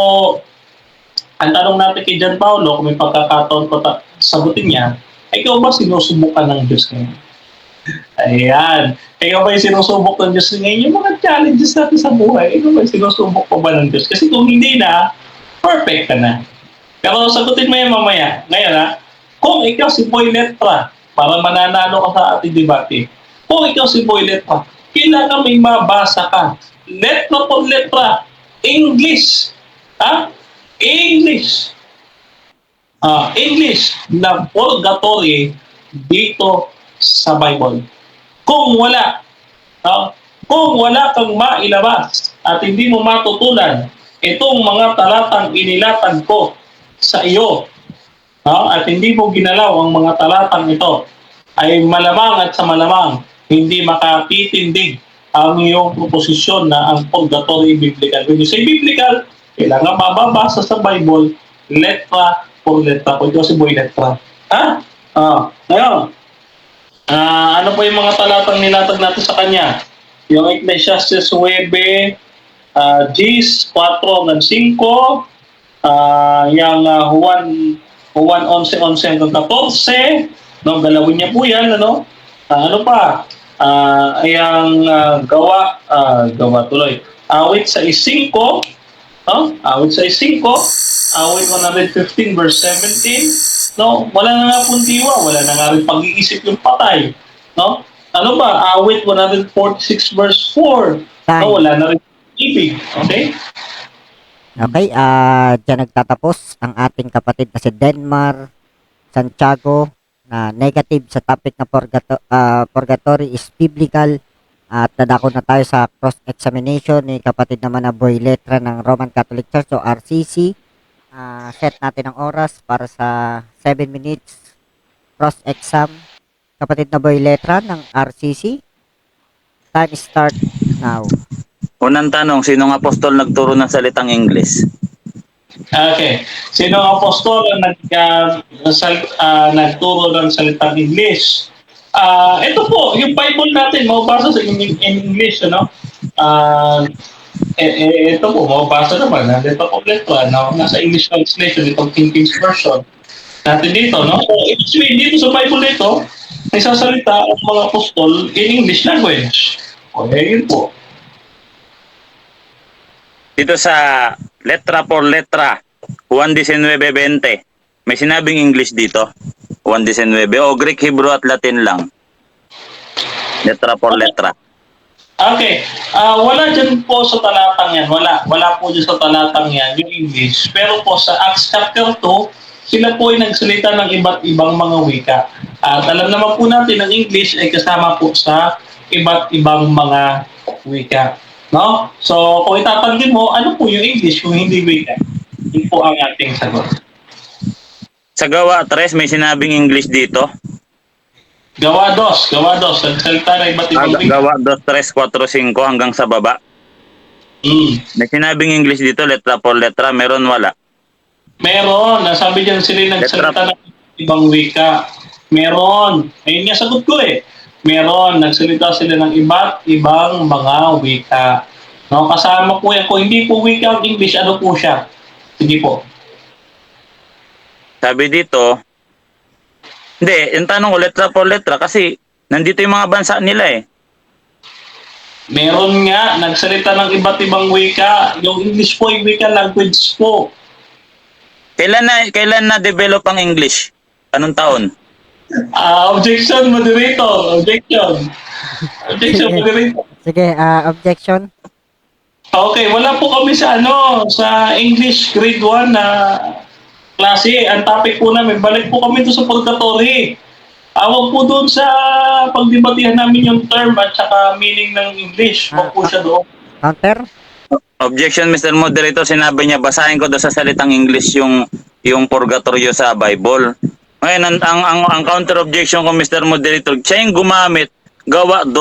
ang tanong natin kay John Paulo, kung may pagkakataon po sagutin niya, ikaw ba sinusubok ka ng Diyos ngayon? Ayan. Ikaw ba yung sinusubok ng Diyos ngayon? Yung mga challenges natin sa buhay, ikaw ba yung sinusubok pa ba ng Diyos? Kasi kung hindi na, perfect ka na. Pero sagutin mo yan mamaya. Ngayon kung ikaw si Boy Letra, para mananalo ka sa ating debate, kung ikaw si Boy Letra, kailangan may mabasa ka. Letra por letra. English. English. English na purgatory dito sa Bible. Kung wala kang mailabas at hindi mo matutulan itong mga talatang inilatag ko sa iyo, at hindi mo ginalaw ang mga talatang ito, ay malamang at sa malamang hindi makatitindig ang iyong proposisyon na ang purgatory biblical. When you say biblical, kailangan mababasa sa Bible, letra por letra. Kung ito si Boy Letra. Ngayon, ano po yung mga talatang nilatag natin sa kanya? Yung Ecclesiastes 9, Gs 4 hanggang 5, yung Juan 11:11 hanggang 14, no, galawin niya po yan, ano? Ano pa? Gawa tuloy. Awit sa 5, awit sa 5, awit 115 verse 17, no? Wala na nga pong diwa, wala na nga rin pag-iisip yung patay, no? Ano ba? Awit 146 verse 4, no? Wala na rin ibig, okay? Okay, dyan nagtatapos ang ating kapatid na si Denmar Santiago na negative sa topic na purgatory is biblical, at dadako na tayo sa cross-examination ni kapatid naman na Boy Letra ng Roman Catholic Church o RCC. Set natin ang oras para sa 7 minutes cross-exam. Kapatid na Boy Letra ng RCC, time start now. Unang tanong, sinong apostol nagturo ng salitang English? Okay. Sino ang apostol ang nagturo ng salitang English? Ito po, yung Bible natin, mababasa sa English, ano? Ito po, mababasa naman. Ito po, nasa English translation, itong King James Version natin dito, no? So, dito sa Bible nito, may sasalita ang mga apostol in English language. Okay, yun po. Dito sa letra por letra, Juan 19:20, may sinabing English dito? Juan 19, o Greek, Hebrew at Latin lang? Letra por letra. Okay. Wala dyan po sa talatang yan. Wala po dyan sa talatang yan, yung English. Pero po sa Acts chapter 2, sila po ay nagsalita ng iba't ibang mga wika. At alam naman po natin, ang English ay kasama po sa iba't ibang mga wika. No? So, kung itatanggin mo, ano po yung English kung hindi wika? Yun po ang ating sagot. Sa gawa 3, may sinabing English dito. Gawa dos. Nagsalita ng iba't ibang wika. Gawa 2, 3, 4, 5 hanggang sa baba. May sinabing English dito, letra por letra. Meron, wala. Meron. Nasabi dyan sila nagsalita ng ibang wika. Meron. Ayun nga sagot ko eh. Meron. Nagsalita sila ng iba't ibang mga wika. No, kasama po yan. Kung hindi po wika ang English, ano po siya? Sige po. Sabi dito, hindi, yung tanong ko, letra por letra, kasi nandito yung mga bansa nila eh. Meron nga, nagsalita ng iba't ibang wika. Yung English po, yung wika language po. Kailan na develop ang English? Anong taon? Objection, moderator. Objection, moderator. Sige, objection. Okay, wala po kami sa sa English grade 1 na klase. Ang topic po namin, balik po kami to sa purgatory. Awag po doon sa pagdebatihan namin yung term at saka meaning ng English. Wag po siya doon. Counter? Objection, Mr. Moderator, sinabi niya, basahin ko doon sa salitang English yung purgatorio sa Bible. Ngayon, ang counter objection ko, Mr. Moderator, siya yung gumamit, gawa 2.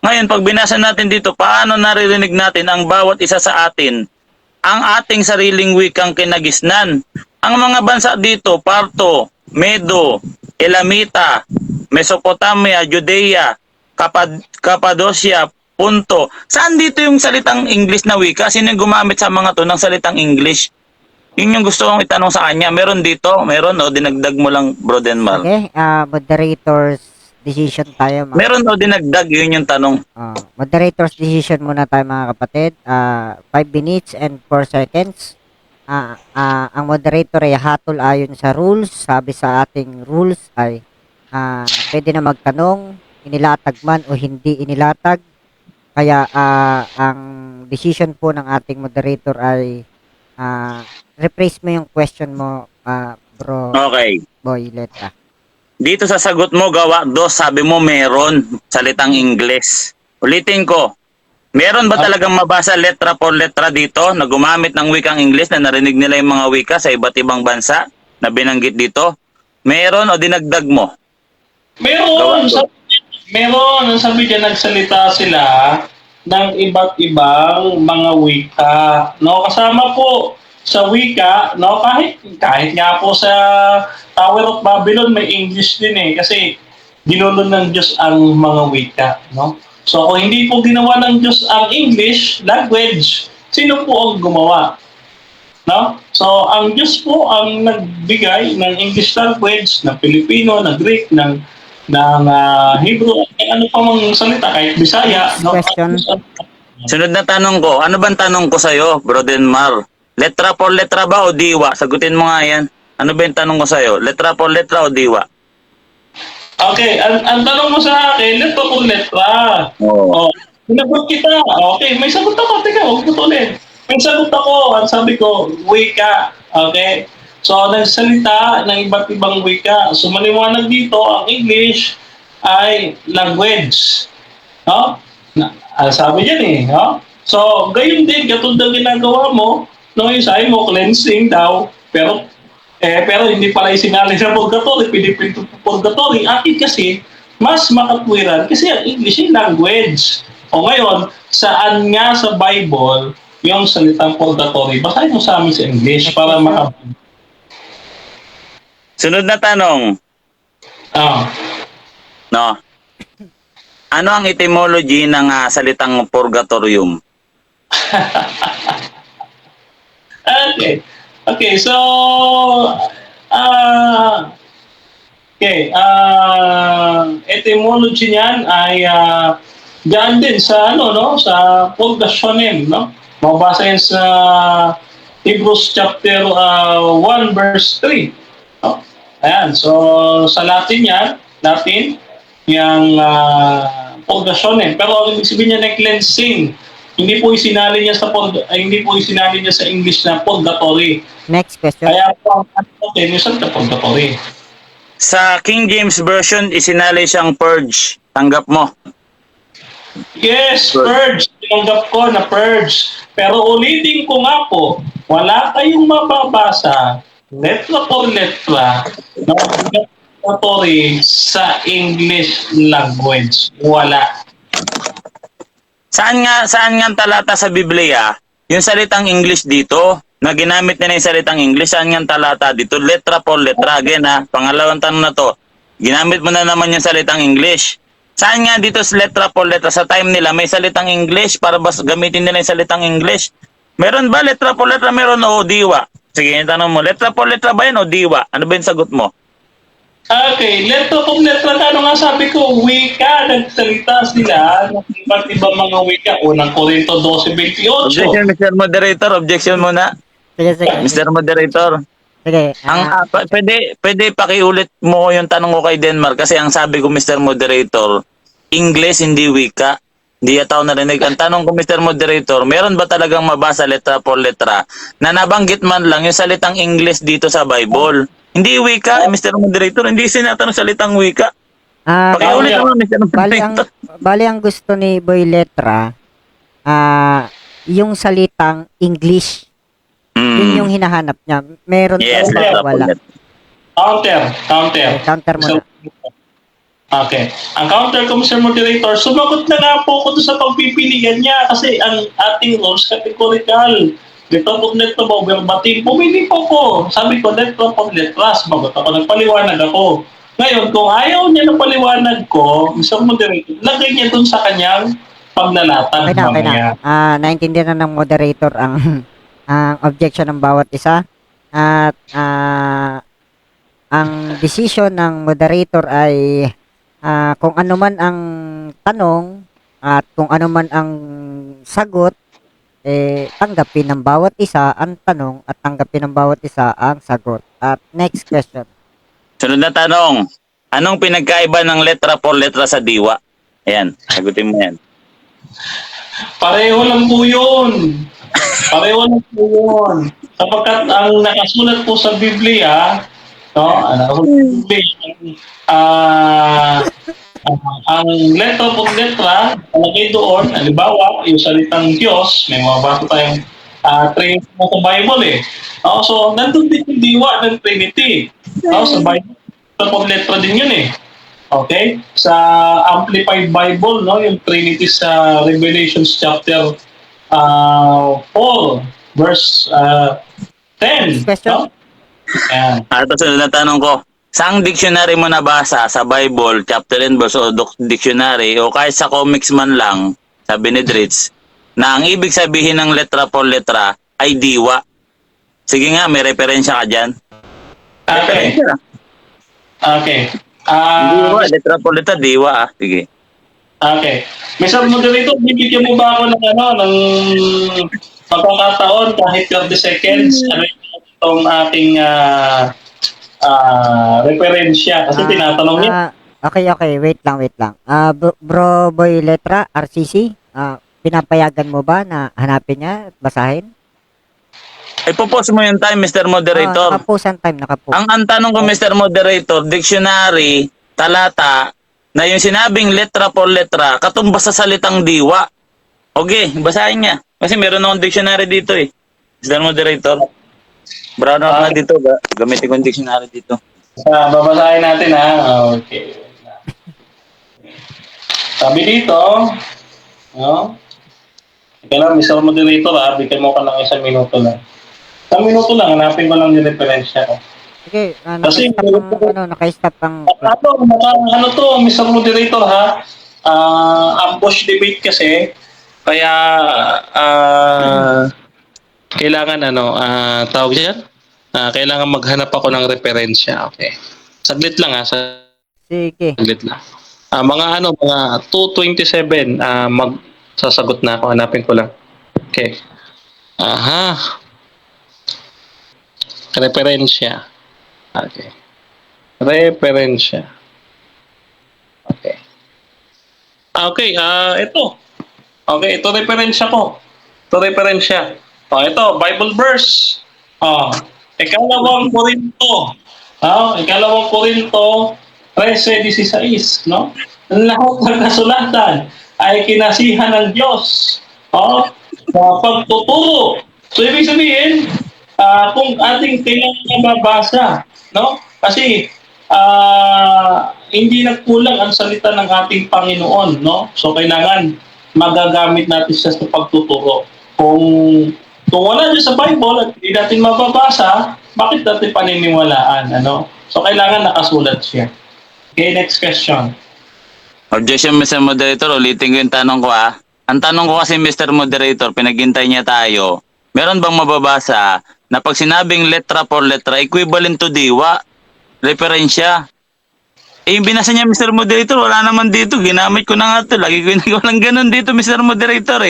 Ngayon, pag binasa natin dito, paano naririnig natin ang bawat isa sa atin ang ating sariling wikang kinagisnan? Ang mga bansa dito, Parto, Medo, Elamita, Mesopotamia, Judea, Cappadocia, Punto. Saan dito yung salitang English na wika? Sino yung gumamit sa mga to ng salitang English? Yun yung gusto kong itanong sa kanya. Meron dito? Meron o dinagdag mo lang, Bro Denmar? Okay, moderator's decision tayo. Meron o dinagdag? Yun yung tanong. Moderator's decision muna tayo mga kapatid. 5 minutes and 4 seconds. Ang moderator ay hatol ayon sa rules. Sabi sa ating rules ay pwede na magtanong, inilatag man o hindi inilatag. Kaya ang decision po ng ating moderator ay rephrase mo yung question mo, bro. Okay. Boy, Leta. Dito sa sagot mo, gawa 2, sabi mo meron salitang Ingles. Ulitin ko, meron ba talagang mabasa letra por letra dito na gumamit ng wikang Ingles na narinig nila yung mga wika sa iba't ibang bansa na binanggit dito? Meron o dinagdag mo? Meron. Meron. Ang sabi dyan, nagsalita sila ng iba't ibang mga wika. No, kasama po sa wika, no, kahit nga po sa Tower of Babylon may English din eh kasi ginulo ng Diyos ang mga wika, no? So kung hindi po ginawa ng Diyos ang English language, sino po ang gumawa? No? So ang Diyos po ang nagbigay ng English language, ng Pilipino, ng Greek, ng Hebrew, ano pa mang salita, kahit Bisaya. No? Question. Sunod na tanong ko, ano bang tanong ko sa'yo, Bro Denmar? Letra por letra ba o diwa? Sagutin mo nga yan. Ano ba yung tanong ko sa'yo? Letra por letra o diwa? Okay, ang tanong mo sa akin, letra por letra. Oo. Sinagot kita. Okay, may sagot ako. Teka, huwag mo ulit. May sagot ako. Ang sabi ko, wika. Okay? So, nagsalita ng iba't ibang wika. So, maliwanag dito, ang English ay language. No? Sabi dyan eh. No? So, gayon din, katulad ng ginagawa mo, no, yung sabi mo, cleansing daw, pero hindi pala isinali sa purgatory, pinipinto purgatory. Akin kasi, mas makatwiran kasi ang English ay language. O ngayon, saan nga sa Bible yung salitang purgatory? Basahin mo sa amin sa English para Sunod na tanong. No. Ano ang etymology ng salitang purgatorium? Okay, so etymology niyan ay diyan din sa sa purgationem, no? Mabasa yan sa Hebrews chapter 1 verse 3. No? Ayan, so sa Latin yan, yung purgationem. Pero ang ibig sabihin niya na cleansing. Hindi po isinali niya hindi po isinali niya sa English na purgatory. Next question. Kaya po ang natin yung sa purgatory. Sa King James Version, isinali siyang purge. Tanggap mo. Yes, purge. Tinanggap ko na purge. Pero ulitin ko nga po, wala kayong mababasa letra por letra na purgatory sa English language. Wala. Saan nga ang talata sa Biblia, yung salitang English dito, na ginamit nila yung salitang English, saan nga ang talata dito? Letra por letra. Again ha, pangalawang tanong na to. Ginamit mo na naman yung salitang English. Saan nga dito sa letra por letra? Sa time nila, may salitang English para gamitin nila yung salitang English. Meron ba letra por letra? Meron o diwa? Sige, yung tanong mo, letra por letra ba yun o diwa? Ano ba yung sagot mo? Okay, letra por letra, ano nga sabi ko, wika, nagsalita sila ng iba't ibang mga wika. Unang Korinto 12:28. Objection, Mr. Moderator. Objection muna. Sige, sige. Mr. Moderator. Sige. Pwede pakiulit mo yung tanong ko kay Denmark kasi ang sabi ko, Mr. Moderator, English hindi wika. Hindi yata ako narinig. Ang tanong ko, Mr. Moderator, meron ba talagang mabasa letra por letra na nabanggit man lang yung salitang English dito sa Bible? Hindi wika, Mr. Moderator. Hindi sinatanong salitang wika. Pakiulit mo, Mr. Moderator. Bali ang gusto ni Boy Letra, yung salitang English. Yun yung hinahanap niya. Meron Yes, ba letra por wala? letra. Counter. Counter mo na. Okay. Ang counter ko, Mr. Moderator, sumagot na nga po ako doon sa pagpipilian niya kasi ang ating rules categorical. Letra po letra ba, verbatim. Pumili po ko. Sabi ko, letra po letra. Sumagot ako, nagpaliwanag ako. Ngayon, kung ayaw niya ng paliwanag ko, Mr. Moderator, lagay niya doon sa kanyang paglalatag. Okay na. Naintindihan na ng moderator ang ang objection ng bawat isa. At ang decision ng moderator ay kung ano man ang tanong at kung ano man ang sagot, tanggapin ng bawat isa ang tanong at tanggapin ng bawat isa ang sagot. At next question. Sunod na tanong. Anong pinagkaiba ng letra por letra sa diwa? Ayan, sagutin mo yan. Pareho lang po yun. Pareho lang po yun. Sapagkat ang nakasulat po sa Biblia, no, ang letra po letra, palagay doon, halimbawa, yung salitang Diyos, may mga bago tayong Trinity mo sa Bible eh. So, nandun din yung diwa ng Trinity. Sa Bible, letra po letra din yun eh. Okay? Sa Amplified Bible, no, yung Trinity sa Revelations chapter 4, verse 10. Question? No? Ayan. Ito sunod na tanong ko. Saang dictionary mo nabasa sa Bible, chapter and verse o dictionary o kahit sa comics man lang, sabi ni Dritz, na ang ibig sabihin ng letra por letra ay diwa? Sige nga, may referensya ka dyan. Okay. Okay. Diwa, letra por letra, diwa Sige. Okay. Mr. Moderator, bibigyan mo ba ako ng pagkakataon kahit 30 seconds? Ano itong ating referensya? Kasi tinatanong niya. Okay, wait lang. Bro Boy Letra, RCC, pinapayagan mo ba na hanapin niya at basahin? Ipopost mo yung time, Mr. Moderator. Nakapost ang time, nakapost. Ang tanong ko, Mr. Moderator, dictionary, talata, na yung sinabing letra por letra, katumbas sa salitang diwa. Okay, basahin niya. Kasi meron akong dictionary dito eh. Mr. Moderator. Brown out na dito. Gamitin ko yung dictionary dito. Babasahin natin ha. Okay. Sabi dito, no? Ika lang, Mr. Moderator ha, bigyan mo ka lang 1 minuto lang. 1 minuto lang, hanapin ko lang yung referensya ko. Okay, Kasi, naka-stop ang ano to, Mr. Moderator ha, ambush debate kasi, kaya kailangan tawag dyan? Kailangan maghanap ako ng referensya. Okay. Saglit lang ha, sige. saglit lang. Mga 2:27 magsasagot na ako, hanapin ko lang. Okay. Aha. Referensya. Okay. Referensya. Okay. Okay, ito. Okay, ito referensya ko. Ito referensya. Ito, Bible verse. Ikalawang Korinto. Ikalawang Korinto 13:16, no? Ang lahat ng kasulatan ay kinasihan ng Diyos. Sa pagtuturo. So, ibig sabihin, kung ating kailangan mabasa, no? Kasi, hindi nagkulang ang salita ng ating Panginoon, no? So, kailangan magagamit natin siya sa pagtuturo. Kung wala dyan sa Bible at hindi natin mababasa, bakit natin paniniwalaan? Ano? So, kailangan nakasulat siya. Okay, next question. Objection, Mr. Moderator, ulitin ko yung tanong ko Ang tanong ko kasi, Mr. Moderator, pinaghintay niya tayo. Meron bang mababasa na pag sinabing letra por letra, equivalent to diwa? Referensya. Yung binasa niya, Mr. Moderator, wala naman dito. Ginamit ko na nga ito. Lagi ko walang ganun dito, Mr. Moderator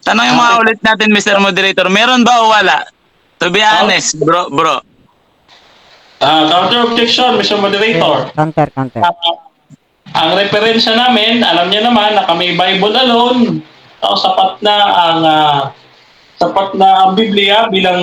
Tanong yung mga ulit natin, Mr. Moderator. Meron ba o wala? To be honest, bro. Counter objection, Mr. Moderator. Counter. Ang referensya namin, alam niya naman na kami Bible alone. Sapat na ang Biblia bilang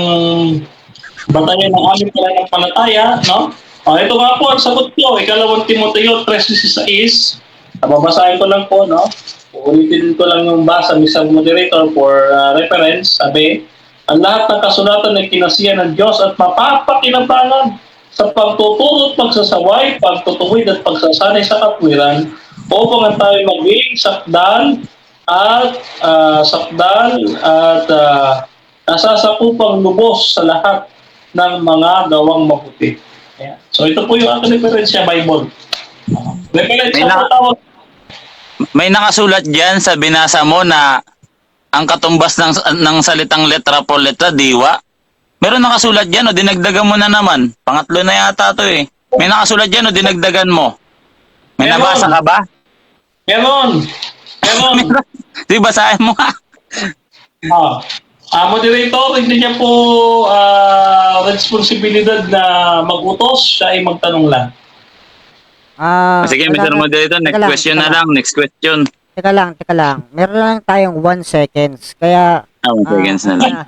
batayan ng aming pananampalataya, no? Ito nga po ang sagot ko. Ikalawang Timoteo 3:16. Babasahin ko lang po, no? Ulitin ko lang yung basa, Mr. Moderator, for reference. Sabi, ang lahat ng kasulatan ay kinasihan ng Diyos at mapapakinabangan sa pagtuturo at pagsasaway, pagtutuwid at pagsasanay sa katwiran upang ang tayo maging sakdal at nasasakupang lubos sa lahat ng mga gawang mabuti. Ayan. So ito po yung aking referensya, Bible. Referensya po tawag. May nakasulat dyan sa binasa mo na ang katumbas ng salitang letra por letra, diwa. Meron nakasulat dyan o dinagdagan mo na naman? Pangatlo na yata to May nakasulat dyan o dinagdagan mo? May Meron. nabasa ka ba? Meron. Di basahin mo nga. Moderator, hindi niya po responsibilidad na mag-utos, siya ay magtanong lang. Sige, wala Mr. na- Moderator, next teka lang, question teka na lang. Next question. Teka lang. Meron lang tayong 1 seconds. Kaya, 1 seconds na lang.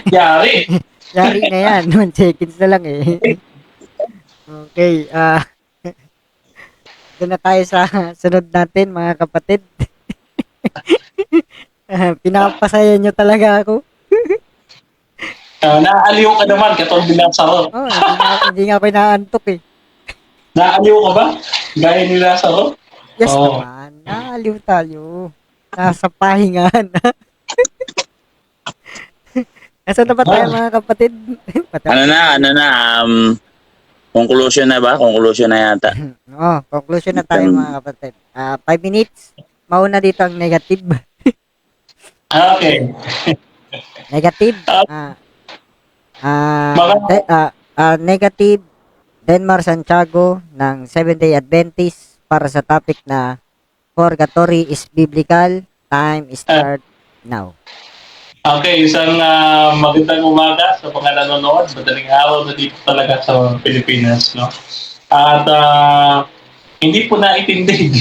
Yari. yari na yan. 1 seconds na lang Okay, doon na tayo sa sunod natin, mga kapatid. Pinapasaya nyo talaga ako. Naaliw ka naman, katulad ni Lazaro. Hindi nga ako inaantok Naaliw ka ba? Gaya ni Lazaro? Yes naman, naaliw tayo. Nasa pahingan. Nasaan na ba tayo, mga kapatid? Conclusion na ba? Conclusion na yata. Conclusion na tayo, mga kapatid. 5 minutes. Mauna dito ang negative. Okay. Negative. Negative. Denmar Santiago ng Seventh-day Adventist para sa topic na Purgatory is Biblical. Time start now. Okay, isang magandang umaga sa mga nanonood. Madaling araw na dito talaga sa Pilipinas, no? At hindi po naitindig.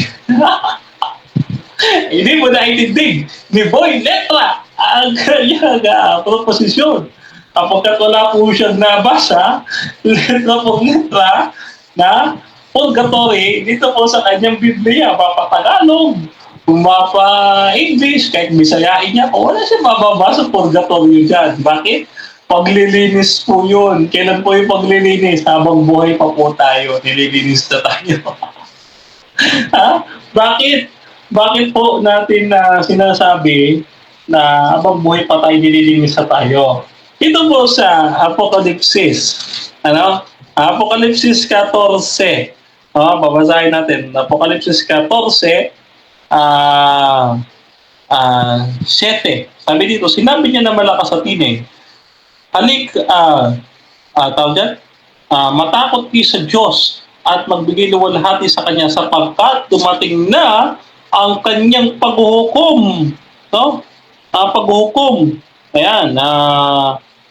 Hindi mo naitindig ni Boy Letra ang kanyang proposisyon. Kapag wala po siyang nabasa, letra po letra na purgatory dito po sa kanyang Biblia, mapa-Tagalog, mapa-English, kahit Bisayain niya, wala siya mababasa purgatory dyan. Bakit? Paglilinis po yun. Kailan po yung paglilinis? Habang buhay pa po tayo, nililinis na tayo. Bakit? Bakit po natin sinasabi na habang buhay pa tayo, nililinis na tayo? Ito po sa Apokalipsis. Apokalipsis 14. Babasahin natin. Apokalipsis 14, 7. Sabi dito, sinabi niya na malakas sa tinig. Halik, tawag dyan, matakot kayo sa Diyos at magbigay luwalhati sa Kanya sapagkat dumating na ang Kanyang paghuhukom. No? Paghuhukom. Ayan,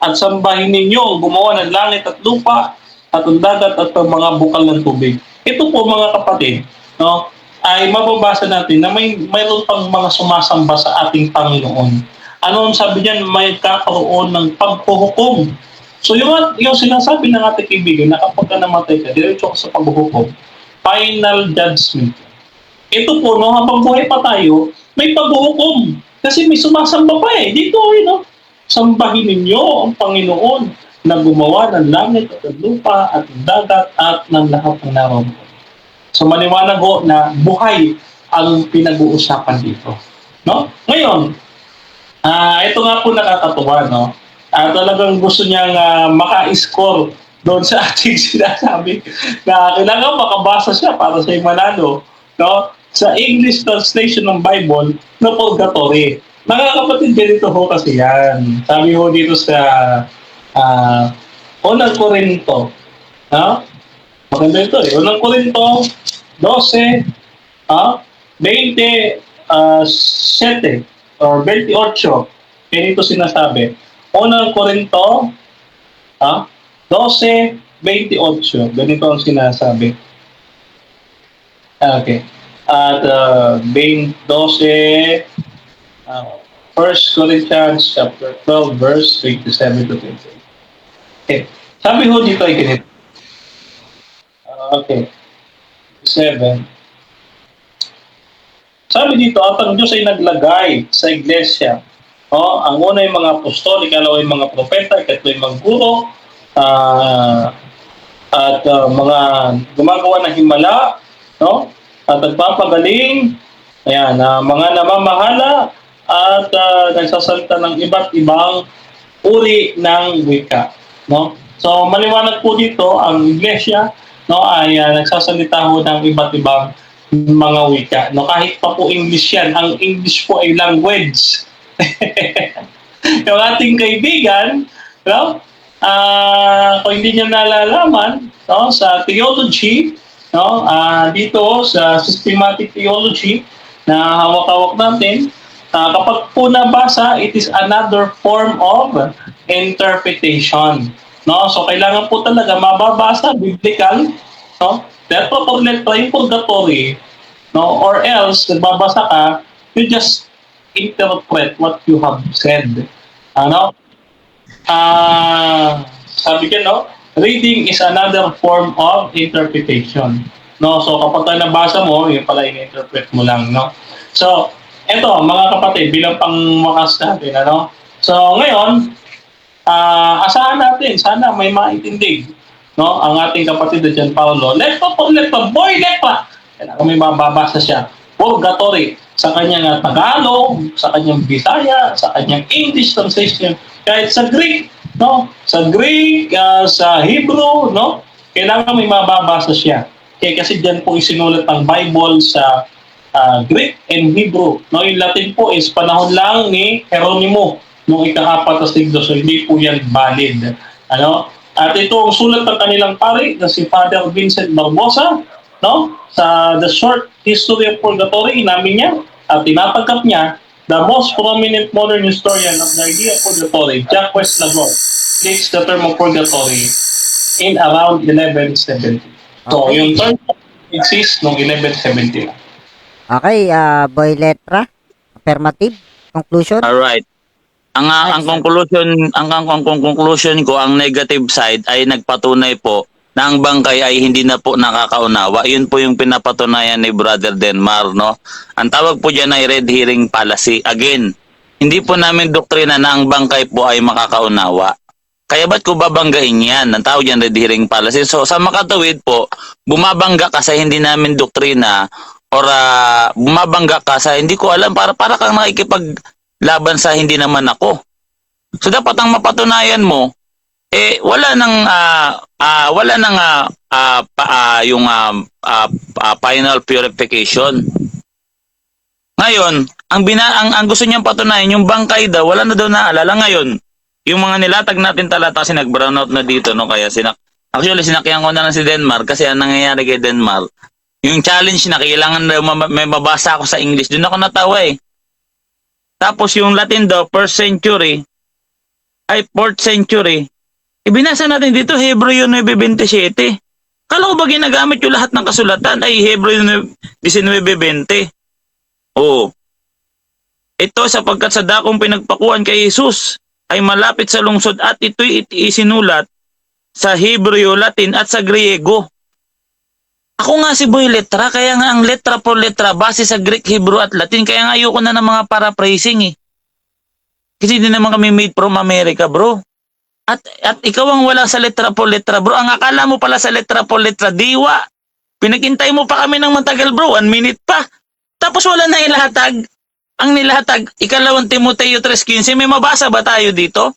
at sambahin ninyo ang gumawa ng langit at lupa at ang dagat at ang mga bukal ng tubig. Ito po, mga kapatid, no? ay mababasa natin na mayroon pang mga sumasamba sa ating Panginoon. Ano ang sabi niyan? May kakaroon ng paghuhukom. So yung sinasabi ng ating kaibigan na kapag ka namatay ka, diretso ka sa paghuhukom. Final judgment. Ito po, no, habang buhay pa tayo, may paghuhukom. Kasi may sumasamba pa eh. Dito, no? Sambahin ninyo ang Panginoon na gumawa ng langit at ng lupa at ng dagat at ng lahat ng naroon. So maliwanag ho na buhay ang pinag-uusapan dito. No? Ngayon, ito nga po nakakatuwa, no? Talagang gusto niyang maka-score doon sa ating sinasabi na kailangan makabasa siya para sa manalo, no? Sa English translation ng Bible na purgatory. Mga kapatid, ganito ho kasi yan. Sabi ho dito sa Unang Korinto, no? Maganda ito eh. Unang Korinto 12, 27 or 28. Ganito sinasabi. Unang Korinto 12, 28. Ganito ang sinasabi. Okay. At 12, 1 Corinthians chapter 12, verse 27 to 28. Okay. Sabi ho dito ay ganito. Okay. 7. Sabi dito, at ang Diyos ay naglagay sa iglesia. Ang una yung mga apostol, ikalawa yung mga propeta, ikatlo yung mga guro, at mga gumagawa ng himala, no? At nagpapagaling, ayan, mga namamahala, at nagsasalita ng iba't ibang uri ng wika. No? So maliwanag po dito ang iglesia, no, ay nagsasalita ho ng iba't ibang mga wika. No, kahit pa po English yan, ang English po ay language. Yung ating kaibigan, no, kung hindi niya nalalaman, no, sa theology, no, dito sa systematic theology na hawak-hawak natin, kapag po nabasa, it is another form of interpretation. No? So, kailangan po talaga mababasa, biblical, no? Letra por letra yung purgatory, no? Or else, nagbabasa ka, you just interpret what you have said. Ano? Sabi ka, no? Reading is another form of interpretation. No? So, kapag nabasa mo, yun pala in-interpret mo lang, no? So, eto, mga kapatid, bilang pangwakas natin, ano? So, ngayon, asahan natin, sana may maintindig, no? Ang ating kapatid na John Paulo, letra por letra, boy letra! Kailangan may mababasa siya. Purgatory, sa kanyang Tagalog, sa kanyang Bisaya, sa kanyang English translation, kahit sa Greek, no? Sa Greek, sa Hebrew, no? Kailangan may mababasa siya. Kasi diyan po isinulat ang Bible sa Greek and Hebrew. No, yung Latin po is panahon lang ni Jeronimo noong ika-4 na siglo, so hindi po yan valid. Ano? At ito ang sulat ng kanilang pari na si Father Vincent Barbosa, no? Sa The Short History of Purgatory, inamin niya at tinatagap niya the most prominent modern historian of the idea of purgatory, Jacques Lagor, takes the term of purgatory in around 1170. So, yung term exists noong 1170. Okay, boy letra, affirmative, conclusion. All right. Ang conclusion ko, ang negative side ay nagpatunay po na ang bangkay ay hindi na po nakakaunawa. Yun po yung pinapatunayan ni Brother Denmar, no? Ang tawag po diyan ay red herring fallacy. Again, hindi po namin doktrina na ang bangkay po ay makakaunawa. Kaya ba't ko babanggain yan? Ang tawag diyan red herring fallacy. So sa makatuwid po, bumabangga ka sa hindi namin doktrina or bumabangga ka sa hindi ko alam, para kang nakikipaglaban sa hindi naman ako. So dapat ang mapatunayan mo wala nang yung final purification. Ngayon, ang gusto niyang patunayan yung bangkay daw, wala na daw naalala ngayon. Yung mga nilatag natin talata kasi nag-brown out na dito, no, kaya actually sinakyan ko na lang si Denmar kasi ang nangyayari kay Denmar, yung challenge na kailangan daw may mabasa ako sa English, doon ako natawa eh. Tapos yung Latin daw, 4th century, ay 4th century, ibinasa natin dito, Hebreo 9:27. Kala ko ba ginagamit yung lahat ng kasulatan ay Hebreo 19:20? Oo. Ito sapagkat sa dakong pinagpakuan kay Jesus ay malapit sa lungsod at ito'y isinulat sa Hebreo, Latin at sa Griego. Ako nga si Boy Letra, kaya nga ang letra por letra base sa Greek, Hebrew at Latin, kaya nga ayoko na ng mga paraphrasing eh. Kasi hindi naman kami made from America, bro. At ikaw ang wala sa letra por letra, bro. Ang akala mo pala sa letra por letra, diwa. Pinaghintay mo pa kami ng matagal, bro. 1 minute pa. Tapos wala na ilahatag. Ang nilahatag, 2 Timoteo 3:15, may mabasa ba tayo dito?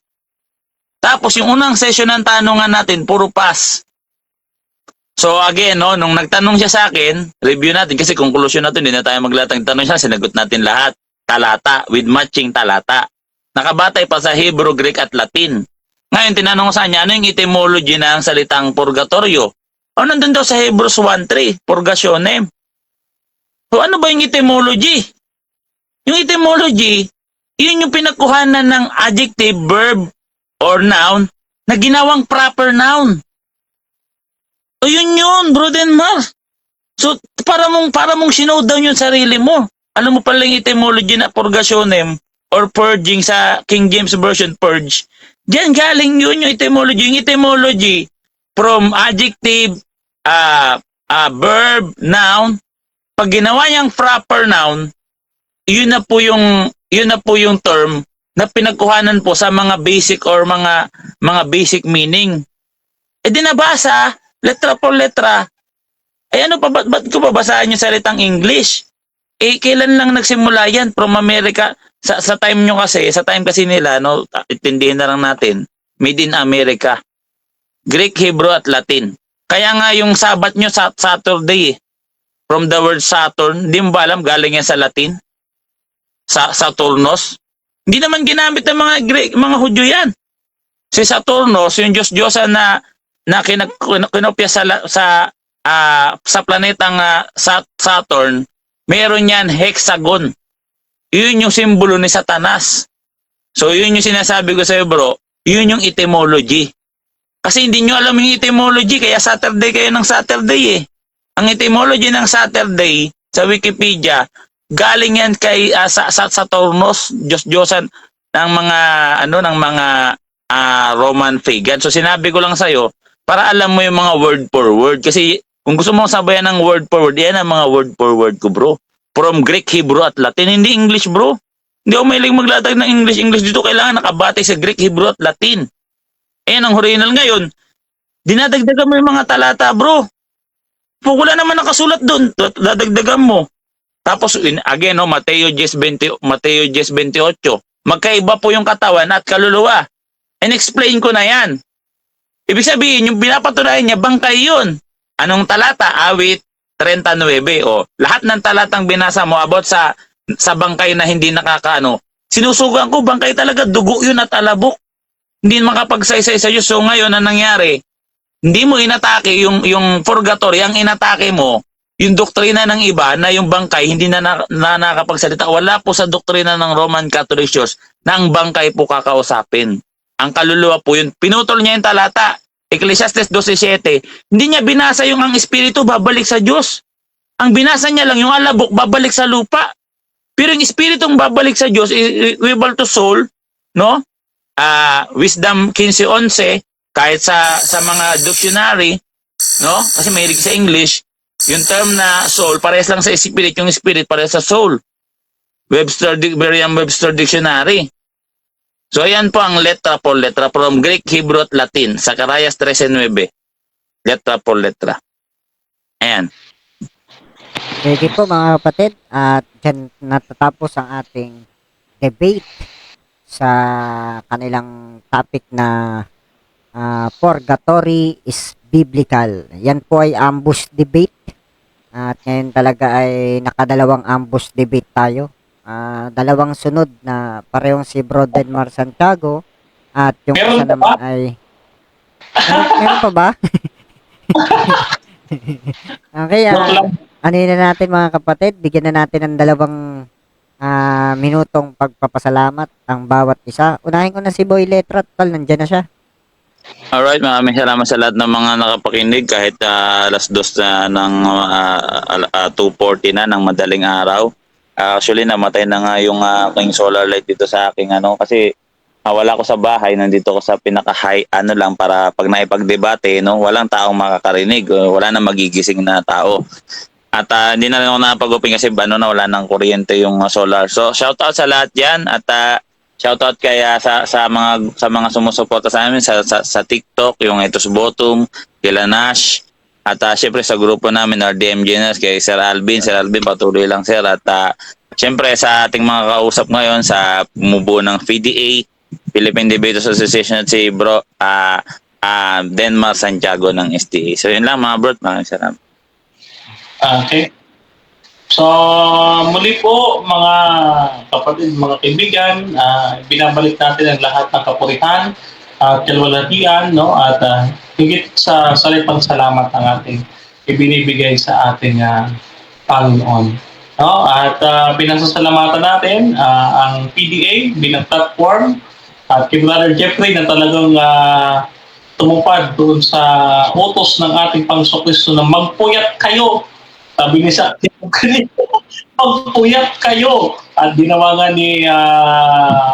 Tapos yung unang session ng tanungan natin, puro pass. So again, no, nung nagtanong siya sa akin, review natin kasi conclusion natin, hindi na tayo maglatag tanong siya, sinagot natin lahat. Talata, with matching talata. Nakabatay pa sa Hebrew, Greek at Latin. Ngayon, tinanong ko sa kanya, ano yung etymology ng salitang purgatorio? O nandun daw sa Hebrews 1:3, purgationem. So ano ba yung etymology? Yung etymology, yun yung pinagkuhanan ng adjective, verb, or noun na ginawang proper noun. O yun, Bro Denmar. So, para mong sinowdown yung sarili mo. Alam mo pala yung etymology na purgationem or purging sa King James Version, purge. Diyan galing yun yung etymology. Yung etymology from adjective, verb, noun. Pag ginawa niyang proper noun, yun na po yung term na pinagkuhanan po sa mga basic or mga basic meaning. E di nabasa, letra por letra. Eh ano pa, ba't ko babasahin yung salitang English? Eh kailan lang nagsimula yan? From America, sa time nyo kasi, sa time kasi nila, no, itindihin na lang natin, made in America. Greek, Hebrew at Latin. Kaya nga yung Sabat nyo Saturday, from the word Saturn, hindi mo ba alam, galing yan sa Latin? Saturnos. Hindi naman ginamit ng mga Greek, mga Hudyo yan. Si Saturnos, yung Diyos-Diyosan na kinopya sa planetang Saturn, meron yan hexagon. Yun yung simbolo ni Satanas. So yun yung sinasabi ko sa iyo, bro, yun yung etymology. Kasi hindi nyo alam yung etymology, kaya Saturday kayo ng Saturday eh. Ang etymology ng Saturday sa Wikipedia, galing yan kay sa Saturnos, Diyos-Diyosan ng mga Roman pagan. So sinabi ko lang sa iyo para alam mo yung mga word for word, kasi kung gusto mo sabayan ng word for word, yan ang mga word for word ko, bro. From Greek, Hebrew at Latin, hindi English, bro. Hindi ako mahilig maglatag ng English dito, kailangan nakabatay sa Greek, Hebrew at Latin. Ayan ang original ngayon. Dinadagdagan mo yung mga talata, bro. Kung wala naman nakasulat doon, dadagdagan mo. Tapos again, no, Mateo 10:28. Magkaiba po yung katawan at kaluluwa. And explain ko na yan. Ibig sabihin, yung pinapatunayan niya, bangkay yun. Anong talata? Awit 39. O, lahat ng talatang binasa mo about sa bangkay na hindi nakakaano. Sinusugan ko, bangkay talaga, dugo yun at alabok. Hindi makapagsaysay sa Diyos. So ngayon, ang nangyari, hindi mo inatake yung purgatory, ang inatake mo, yung doktrina ng iba na yung bangkay hindi na nakakapagsalita. Wala po sa doktrina ng Roman Catholic Church na ang bangkay po kakausapin. Ang kaluluwa po yun. Pinutol niya yung talata. Ecclesiastes 12:7. Hindi niya binasa yung ang espiritu babalik sa Diyos. Ang binasa niya lang yung alabok babalik sa lupa. Pero yung espiritong babalik sa Diyos equal to soul, no? Wisdom 15:11, kahit sa mga dictionary, no? Kasi mahilig sa English, yung term na soul parehas lang sa spirit, yung spirit parehas sa soul. Merriam-Webster Dictionary. So ayan po ang letra por letra from Greek, Hebrew at Latin, Zacarias 13:9. Letra por letra. Ayan. Sige po mga kapatid, at dyan natatapos ang ating debate sa kanilang topic na purgatory is biblical. Yan po ay ambush debate. At ngayon talaga ay nakadalawang ambush debate tayo. Dalawang sunod na parehong si Bro Denmar Santiago at yung Meron isa pa naman ba? ay meron pa ba? Okay, Joke lang. ano na natin mga kapatid, bigyan na natin ng 2 minutong pagpapasalamat ang bawat isa. Unahin ko na si Boy Letra, tal nandiyan na siya. Alright, maraming salamat sa lahat ng mga nakapakinig kahit alas 2 na ng 2:40 na ng madaling araw. Actually, namatay na nga yung aking solar light dito sa aking kasi wala ko sa bahay, nandito ko sa pinaka-high lang para pag naipagdebate, no, walang taong makakarinig, wala na magigising na tao. At hindi na rin ako nakapag-open kasi na wala ng kuryente yung solar. So, shoutout sa lahat diyan at shoutout kaya sa mga sumusuporta sa amin sa TikTok, yung Etos Bottom, kila Nash, at syempre sa grupo namin RDM Generals kay Sir Alvin. Sir Alvin, patuloy lang sir. At syempre sa ating mga kausap ngayon sa mubuo ng PDA, Philippine Debaters Association, at si Bro Denmar Santiago ng STA. So yun lang mga bro, maraming salamat. Okay. So, muli po mga kapatid, mga kaibigan, binabalik natin ang lahat ng kapurihan at kalwalhatian, no? At higit sa salipang salamat ang ating ibinibigay sa ating Panginoon. No? At pinasasalamatan natin ang PDA bilang platform at kay Brother Jeffrey na talagang tumupad doon sa utos ng ating Panginoon Kristo na magpuyat kayo. Sabi ni sa magpuyat kayo. At ginawa nga ni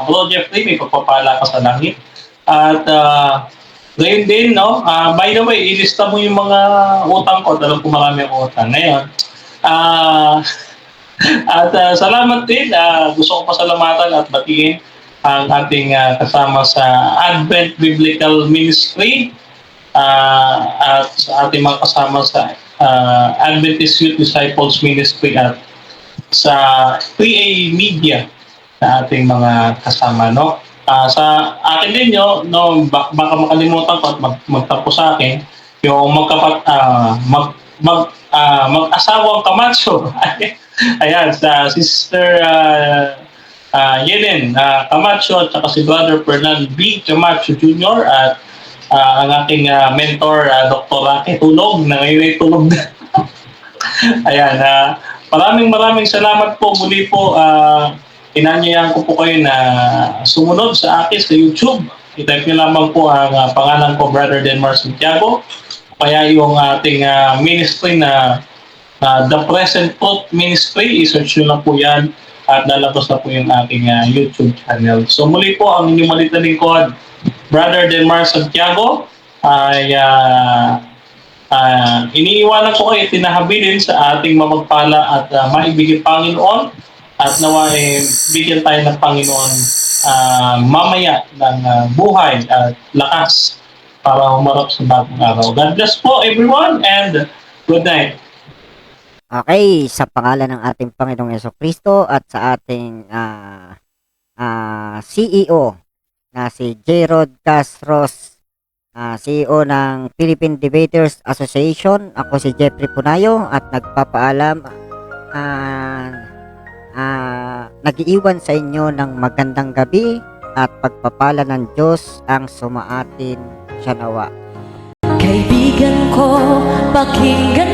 Bro Jeffrey, may pagpapala ka sa langit. At ngayon din, no? By the way, ilista mo yung mga utang ko. Alam ko marami ang utang. Ngayon, at salamat din. Gusto ko pasalamatan at batiin ang ating kasama sa Advent Biblical Ministry at sa ating mga kasama sa Adventist Youth Disciples Ministry at sa 3A Media na ating mga kasama, no? Sa akin din no, baka makalimutan ko at magtapos sa akin yung mag-asawang Camacho. Ayan, sa Sister Yelen Camacho at saka si Brother Fernand B. Camacho Jr. at ang aking mentor, Dr. Rocky Tulog, na ngayon ay tulog na. Ayan, maraming salamat po muli po. Inanyayahan ko po kayo na sumunod sa akin sa YouTube. I-type nyo lamang po ang pangalan ko, Brother Denmar Santiago. Kaya yung ating ministry na The Present Truth Ministry, i-search nyo lang po yan at lalabas na po yung ating YouTube channel. So muli po, ang inyong maliit na lingkod, Brother Denmar Santiago, ay iniiwanan ko kayo, tinahabilin sa ating mamagpala at maibigay Panginoon at nawa bigyan tayo ng Panginoon mamaya ng buhay at lakas para humarap sa bagong araw. God bless po everyone and good night. Okay, sa pangalan ng ating Panginoong Jesucristo at sa ating CEO na si J. Rod Castros, CEO ng Philippine Debaters Association. Ako si Jeffrey Punayo at nagpapaalam, nag-iiwan sa inyo ng magandang gabi at pagpapala ng Diyos ang sumaatin siya nawa. Kaibigan ko, pakinggan